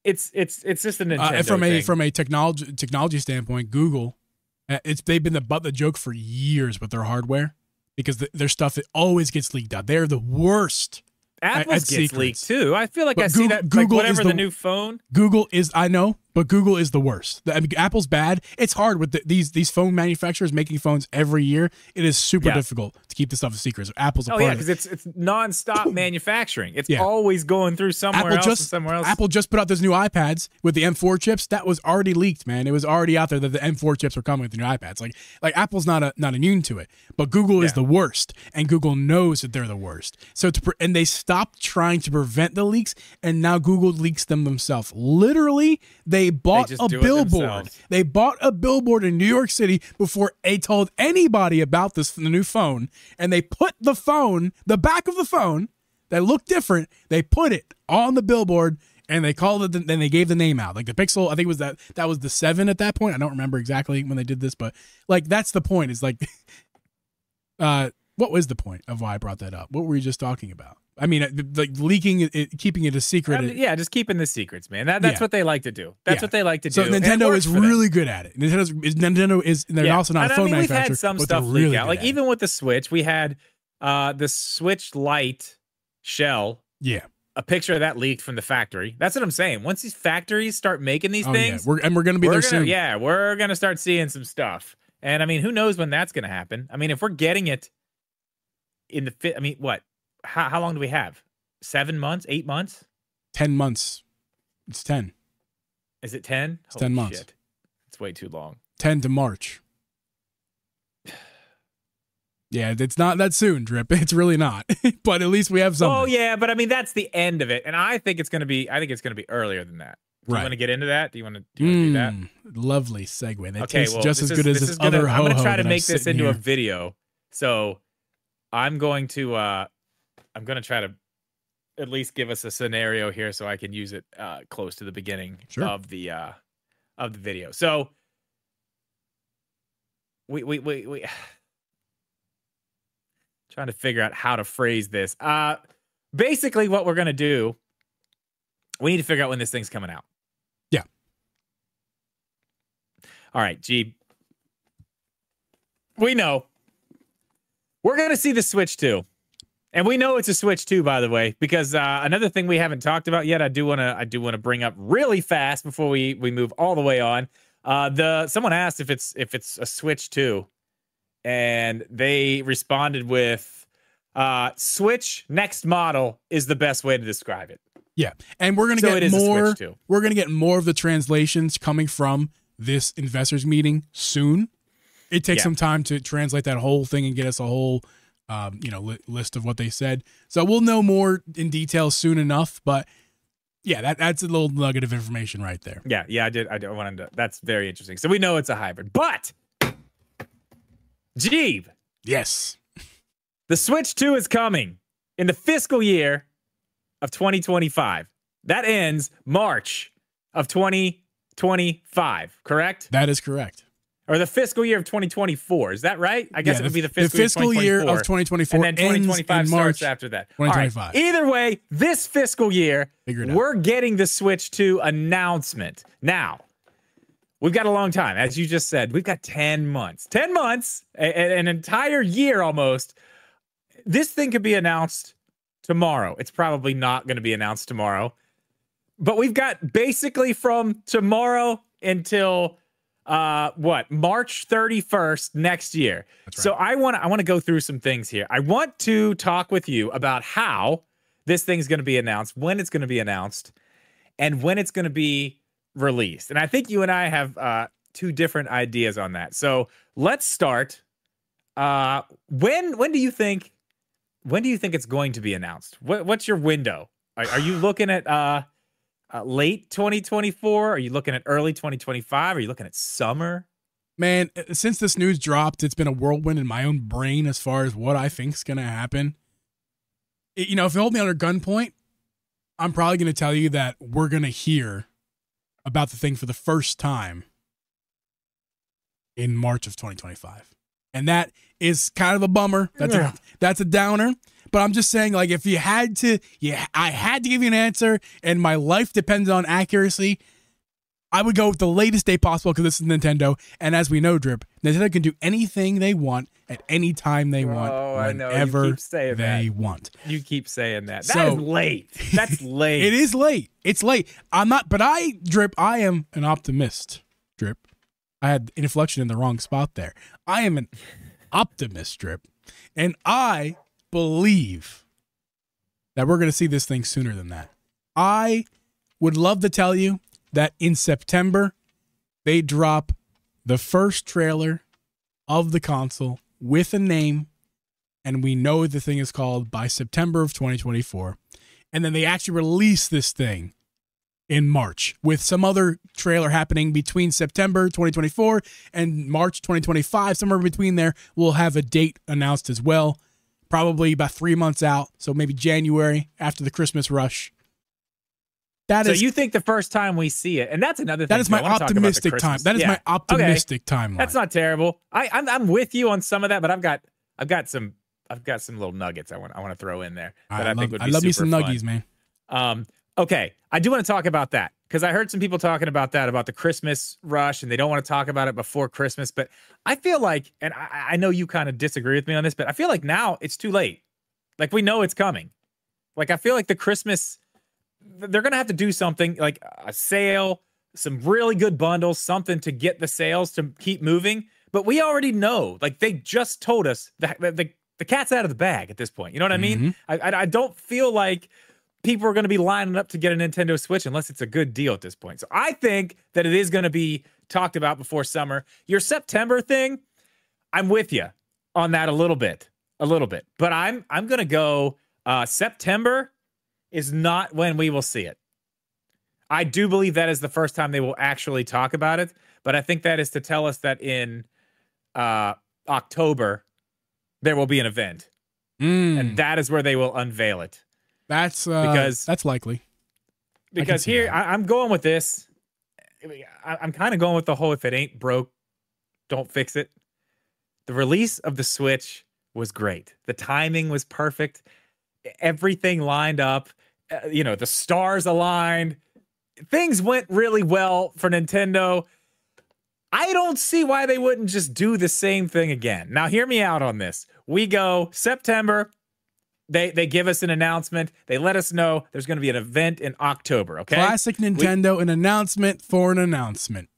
it's just a Nintendo thing. From a technology standpoint, Google, they've been the butt of the joke for years with their hardware because their stuff always gets leaked out. They're the worst. Apple's gets leaked too. I feel like I see that. Google like whatever the new phone. Google is, I know, but Google is the worst. I mean, Apple's bad. It's hard with these phone manufacturers making phones every year. It is super difficult to keep this stuff a secret. So Apple's a part of it. because it's nonstop manufacturing. It's always going through somewhere else. Apple just put out those new iPads with the M4 chips. That was already leaked, man. It was already out there that the M4 chips are coming with the new iPads. Like Apple's not immune to it, but Google is the worst, and Google knows that they're the worst. So and they stopped trying to prevent the leaks, and now Google leaks them themselves. Literally, they bought a billboard. They bought a billboard in New York City before they told anybody about the new phone, and they put the back of the phone that looked different, they put it on the billboard, and they called it, then they gave the name out. Like the Pixel, I think it was that was the 7 at that point. I don't remember exactly when they did this, but like that's the point. Is like, what was the point of why I brought that up? What were we just talking about? I mean, like leaking it, keeping it a secret. Just keeping the secrets, man. That's what they like to do. That's what they like to do. So Nintendo is really good at it. Nintendo is. They're also not a phone manufacturer. We've had some stuff leak out. Like even with the Switch, we had the Switch Lite shell. Yeah. A picture of that leaked from the factory. That's what I'm saying. Once these factories start making these things, we're going to be there soon. Yeah, we're going to start seeing some stuff. And I mean, who knows when that's going to happen? I mean, if we're getting it in the I mean, what? How long do we have? 7 months? 8 months? 10 months. It's 10. Is it 10? It's 10 months. Shit. It's way too long. 10 to March. Yeah, it's not that soon, Drip. It's really not. But at least we have something. Oh yeah, but I mean that's the end of it, and I think it's gonna be earlier than that. Do you want to get into that? Do you want to do that? Lovely segue. That tastes just as good as this other ho-ho. I'm gonna try to make this into a video, so I'm going to try to at least give us a scenario here, so I can use it close to the beginning of the video. So we trying to figure out how to phrase this. basically what we're going to do, we need to figure out when this thing's coming out. Yeah. All right, Geeb. We know. We're going to see the Switch 2. And we know it's a Switch 2, by the way, because another thing we haven't talked about yet, I do want to bring up really fast before we move all the way on. Someone asked if it's a Switch 2, and they responded with Switch next model is the best way to describe it. Yeah, and we're gonna get more. We're gonna get more of the translations coming from this investors meeting soon. It takes some time to translate that whole thing and get us a whole, list of what they said. So we'll know more in detail soon enough. But yeah, that's a little nugget of information right there. Yeah, I wanted to. That's very interesting. So we know it's a hybrid, but Geeb, yes, the Switch 2 is coming in the fiscal year of 2025. That ends March of 2025, correct? That is correct. Or the fiscal year of 2024. Is that right? I guess it would be the fiscal year of 2024. And then 2025 starts after that. 2025. All right. Either way, this fiscal year, we're getting the Switch 2 announcement. Now, we've got a long time. As you just said, we've got 10 months. 10 months, an entire year almost. This thing could be announced tomorrow. It's probably not going to be announced tomorrow. But we've got basically from tomorrow until March 31st next year. Right. So I want to go through some things here. I want to talk with you about how this thing's going to be announced, when it's going to be announced, and when it's going to be released. And I think you and I have two different ideas on that. So let's start. When do you think it's going to be announced? What's your window? Are you looking at late 2024? Are you looking at early 2025? Are you looking at summer? Man, since this news dropped, it's been a whirlwind in my own brain as far as what I think is going to happen. If you hold me under gunpoint, I'm probably going to tell you that we're going to hear about the thing for the first time in March of 2025. And that is kind of a bummer. That's a downer. But I'm just saying, like, if you had to, I had to give you an answer, and my life depends on accuracy, I would go with the latest day possible because this is Nintendo. And as we know, Drip, Nintendo can do anything they want at any time they want, whenever they want. You keep saying that. That is late. That's late. It is late. It's late. I'm not, but I am an optimist, Drip. I had inflection in the wrong spot there. I am an optimist, Drip. And I believe that we're going to see this thing sooner than that. I would love to tell you that in September, they drop the first trailer of the console with a name, and we know what the thing is called by September of 2024. And then they actually release this thing in March with some other trailer happening between September 2024 and March 2025. Somewhere between there, we'll have a date announced as well. Probably about 3 months out, so maybe January after the Christmas rush. So you think the first time we see it, and that's another thing. That is my optimistic time. That is my optimistic timeline. That's not terrible. I'm with you on some of that, but I've got some little nuggets I want to throw in there that I think would be super fun. I love me some nuggies, man. Okay, I do want to talk about that because I heard some people talking about that, about the Christmas rush, and they don't want to talk about it before Christmas. But I feel like, and I know you kind of disagree with me on this, but I feel like now it's too late. Like, we know it's coming. Like, I feel like the Christmas, they're going to have to do something like a sale, some really good bundles, something to get the sales to keep moving. But we already know, like, they just told us that the cat's out of the bag at this point. You know what I mean? I don't feel like people are going to be lining up to get a Nintendo Switch unless it's a good deal at this point. So I think that it is going to be talked about before summer. Your September thing, I'm with you on that a little bit. But I'm going to go September is not when we will see it. I do believe that is the first time they will actually talk about it, but I think that is to tell us that in October there will be an event. And that is where they will unveil it. That's likely. Because here, I'm going with this. I'm kind of going with the whole, if it ain't broke, don't fix it. The release of the Switch was great. The timing was perfect. everything lined up. The stars aligned. Things went really well for Nintendo. I don't see why they wouldn't just do the same thing again. Now, hear me out on this. We go September. They give us an announcement. They let us know there's going to be an event in October, okay? Classic Nintendo, an announcement for an announcement.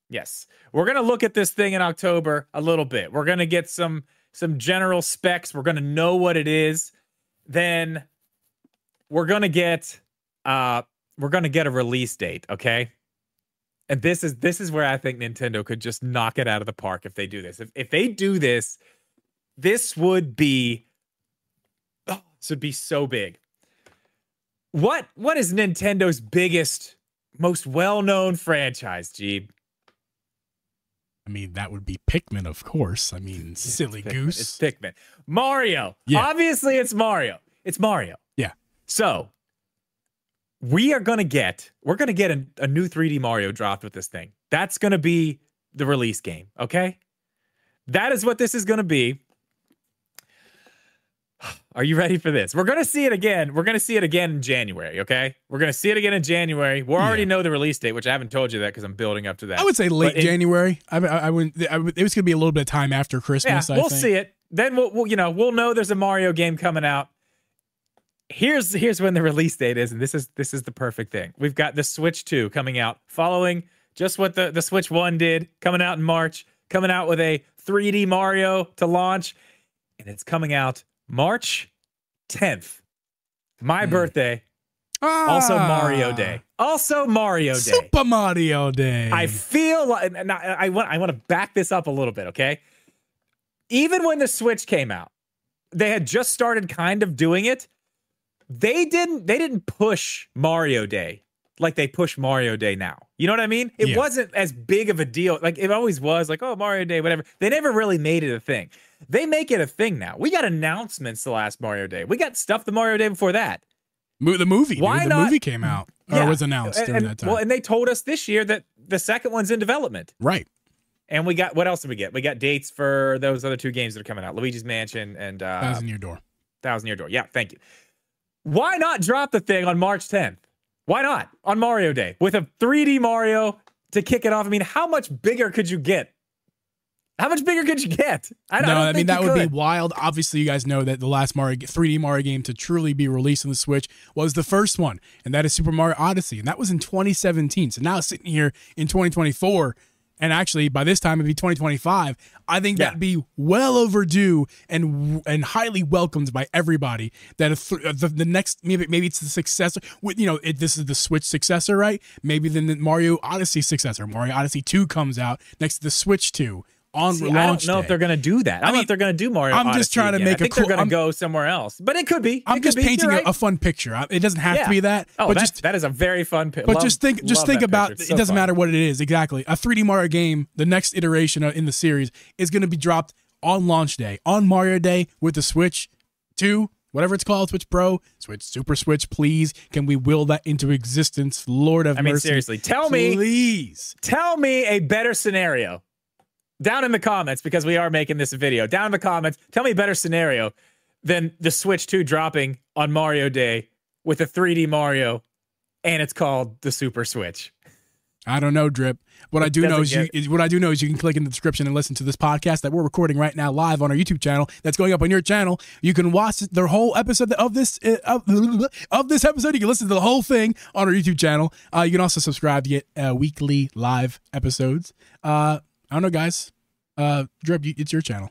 Yes. We're going to look at this thing in October a little bit. We're going to get some general specs. We're going to know what it is. Then we're going to get a release date, okay? And this is where I think Nintendo could just knock it out of the park if they do this. If they do this, this would be so big. What is Nintendo's biggest, most well-known franchise, Geeb? I mean, that would be Pikmin, of course. I mean, silly goose. It's Pikmin. Mario. Yeah. Obviously, it's Mario. It's Mario. Yeah. So we're gonna get a new 3D Mario dropped with this thing. That's gonna be the release game. Okay, that is what this is gonna be. Are you ready for this? We're gonna see it again. We're gonna see it again in January. Okay, we're gonna see it again in January. We already know the release date, which I haven't told you that because I'm building up to that. I would say late January. I wouldn't. It was gonna be a little bit of time after Christmas. Yeah, we'll see it. Then we'll know there's a Mario game coming out. Here's when the release date is, and this is the perfect thing. We've got the Switch 2 coming out, following just what the Switch 1 did, coming out in March, coming out with a 3D Mario to launch, and it's coming out March 10th. My birthday. Also Mario Day. Also Mario Day. Super Mario Day. I feel like, and I want to back this up a little bit, okay? Even when the Switch came out, they had just started kind of doing it. They didn't push Mario Day like they push Mario Day now. You know what I mean? It wasn't as big of a deal. Like it always was, like, oh, Mario Day, whatever. They never really made it a thing. They make it a thing now. We got announcements the last Mario Day. We got stuff the Mario Day before that. The movie. Why the not? movie came out or was announced during that time. Well, and they told us this year that the second one's in development. Right. And we got, what else did we get? We got dates for those other two games that are coming out. Luigi's Mansion and Thousand Year Door. Thousand Year Door. Yeah, thank you. Why not drop the thing on March 10th? Why not? On Mario Day with a 3D Mario to kick it off. I mean, how much bigger could you get? How much bigger could you get? I mean, that would be wild. Obviously, you guys know that the last 3D Mario game to truly be released on the Switch was the first one, and that is Super Mario Odyssey, and that was in 2017. So now sitting here in 2024, and actually by this time it'd be 2025, I think that'd be well overdue and highly welcomed by everybody. That the next, maybe it's the successor. This is the Switch successor, right? Maybe then the Mario Odyssey successor, Mario Odyssey 2 comes out next to the Switch 2. On launch I don't know if they're going to do that. I don't know if they're going to do Mario Odyssey. I'm just trying to again. make I think they're going to go somewhere else, but it could be. I'm just painting a fun picture. It doesn't have to be that. Oh, that is a very fun picture. But just think about it. Doesn't matter what it is exactly. A 3D Mario game, the next iteration in the series, is going to be dropped on launch day, on Mario Day, with the Switch 2, whatever it's called, Switch Pro, Switch Super Switch. Please, can we will that into existence? Lord have mercy. I mean, seriously, tell me a better scenario. Down in the comments, because we are making this a video. Down in the comments, tell me a better scenario than the Switch 2 dropping on Mario Day with a 3D Mario, and it's called the Super Switch. I don't know, Drip. What I do know is you can click in the description and listen to this podcast that we're recording right now live on our YouTube channel. That's going up on your channel. You can watch the whole episode of this episode. You can listen to the whole thing on our YouTube channel. You can also subscribe to get weekly live episodes. I don't know, guys. Drip, it's your channel.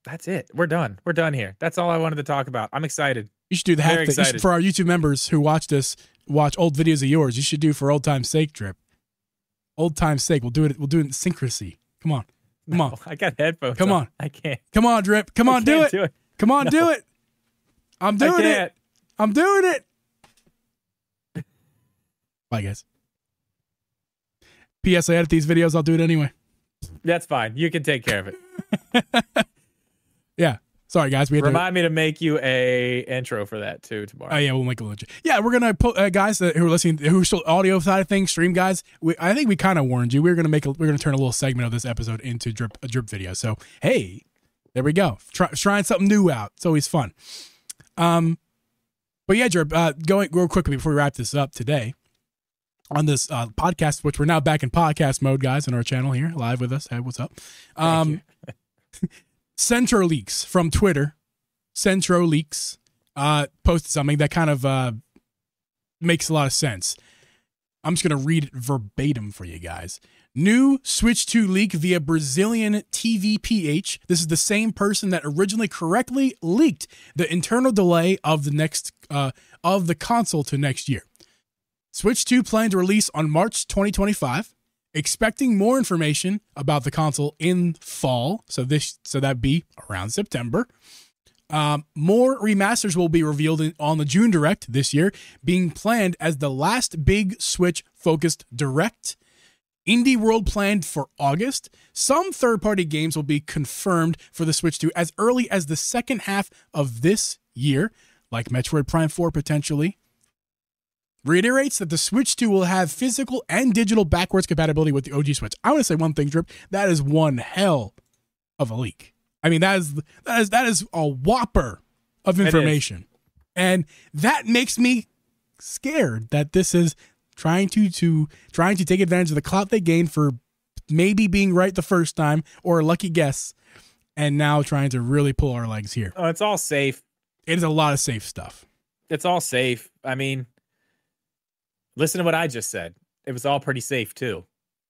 That's it. We're done. We're done here. That's all I wanted to talk about. I'm excited. You should do the hack thing. For our YouTube members who watch old videos of yours. You should do for old time's sake, Drip. Old time's sake. We'll do it in syncrecy. Come on. I got headphones. Come on. I can't. Come on, Drip. Come on, do it. Come on, do it. I'm doing it. I'm doing it. Bye, guys. P.S. I edit these videos. I'll do it anyway. That's fine. You can take care of it. Yeah. Sorry, guys. Remind me to make you a intro for that too tomorrow. Oh yeah, we'll make a legit. Yeah, we're gonna put guys who are listening, who are still audio side of things, stream guys. I think we kind of warned you. We're gonna turn a little segment of this episode into a drip video. So hey, there we go. Trying something new out. It's always fun. But yeah, Drip, going real quickly before we wrap this up today on this podcast, which we're now back in podcast mode, guys, on our channel here, live with us. Hey, what's up? Centro Leaks from Twitter. Centro Leaks posted something that kind of makes a lot of sense. I'm just going to read it verbatim for you guys. New Switch 2 leak via Brazilian TVPH. This is the same person that originally correctly leaked the internal delay of the console to next year. Switch 2 planned to release on March 2025. Expecting more information about the console in fall, so that'd be around September. More remasters will be revealed on the June Direct this year, being planned as the last big Switch-focused Direct. Indie World planned for August. Some third-party games will be confirmed for the Switch 2 as early as the second half of this year, like Metroid Prime 4 potentially. Reiterates that the Switch 2 will have physical and digital backwards compatibility with the OG Switch. I want to say one thing, Drip. That is one hell of a leak. I mean, that is a whopper of information. And that makes me scared that this is trying to take advantage of the clout they gained for maybe being right the first time or a lucky guess, and now trying to really pull our legs here. Oh, it's all safe. It is a lot of safe stuff. It's all safe. I mean, listen to what I just said. It was all pretty safe too.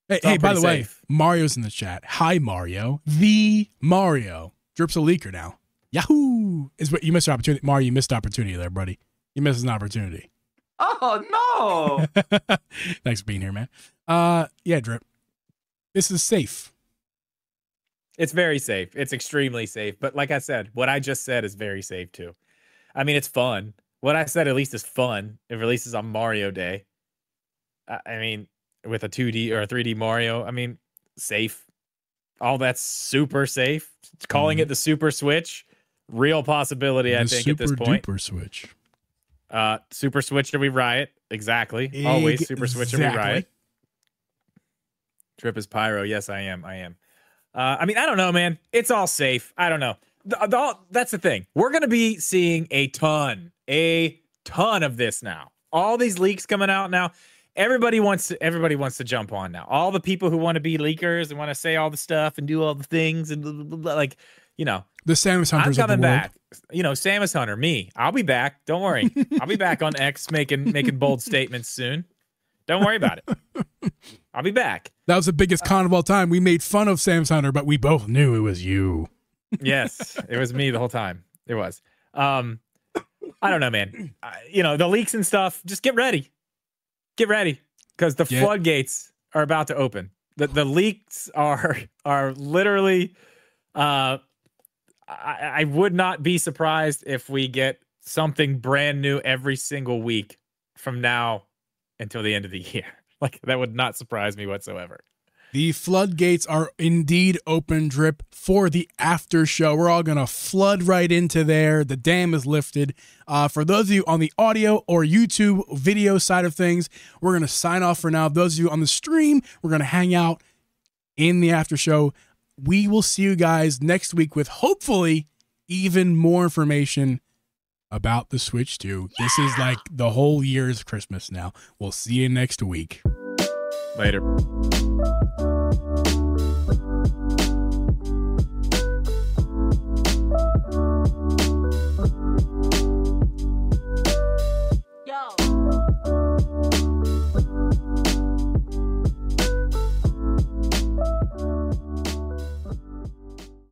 Hey, by the way, Mario's in the chat. Hi, Mario. The Mario. Drip's a leaker now. Yahoo! Is what you missed an opportunity. Mario, you missed an opportunity there, buddy. You missed an opportunity. Oh, no. Thanks for being here, man. Yeah, Drip. This is safe. It's very safe. It's extremely safe. But like I said, what I just said is very safe too. I mean, it's fun. What I said at least is fun. It releases on Mario Day. I mean, with a 2D or a 3D Mario, I mean, safe. All that's super safe. Calling it the Super Switch, real possibility, I think, at this point. Super Switch. Super Switcher, we riot. Exactly. Always Super Switcher, we riot. Drip is pyro. Yes, I am. I mean, I don't know, man. It's all safe. I don't know. That's the thing. We're going to be seeing a ton of this now. All these leaks coming out now. Everybody wants to jump on now. All the people who want to be leakers and want to say all the stuff and do all the things and blah, blah, blah, like, you know. The Samus Hunters. I'm coming back. You know, Samus Hunter, me. I'll be back. Don't worry. I'll be back on X making bold statements soon. Don't worry about it. I'll be back. That was the biggest con of all time. We made fun of Samus Hunter, but we both knew it was you. Yes, it was me the whole time. It was. I don't know, man. You know, the leaks and stuff, just get ready. Get ready, because the floodgates are about to open. The leaks are literally. I would not be surprised if we get something brand new every single week from now until the end of the year. Like, that would not surprise me whatsoever. The floodgates are indeed open, Drip, for the after show. We're all going to flood right into there. The dam is lifted. For those of you on the audio or YouTube video side of things, we're going to sign off for now. Those of you on the stream, we're going to hang out in the after show. We will see you guys next week with hopefully even more information about the Switch 2. This is like the whole year's Christmas now. We'll see you next week. Later.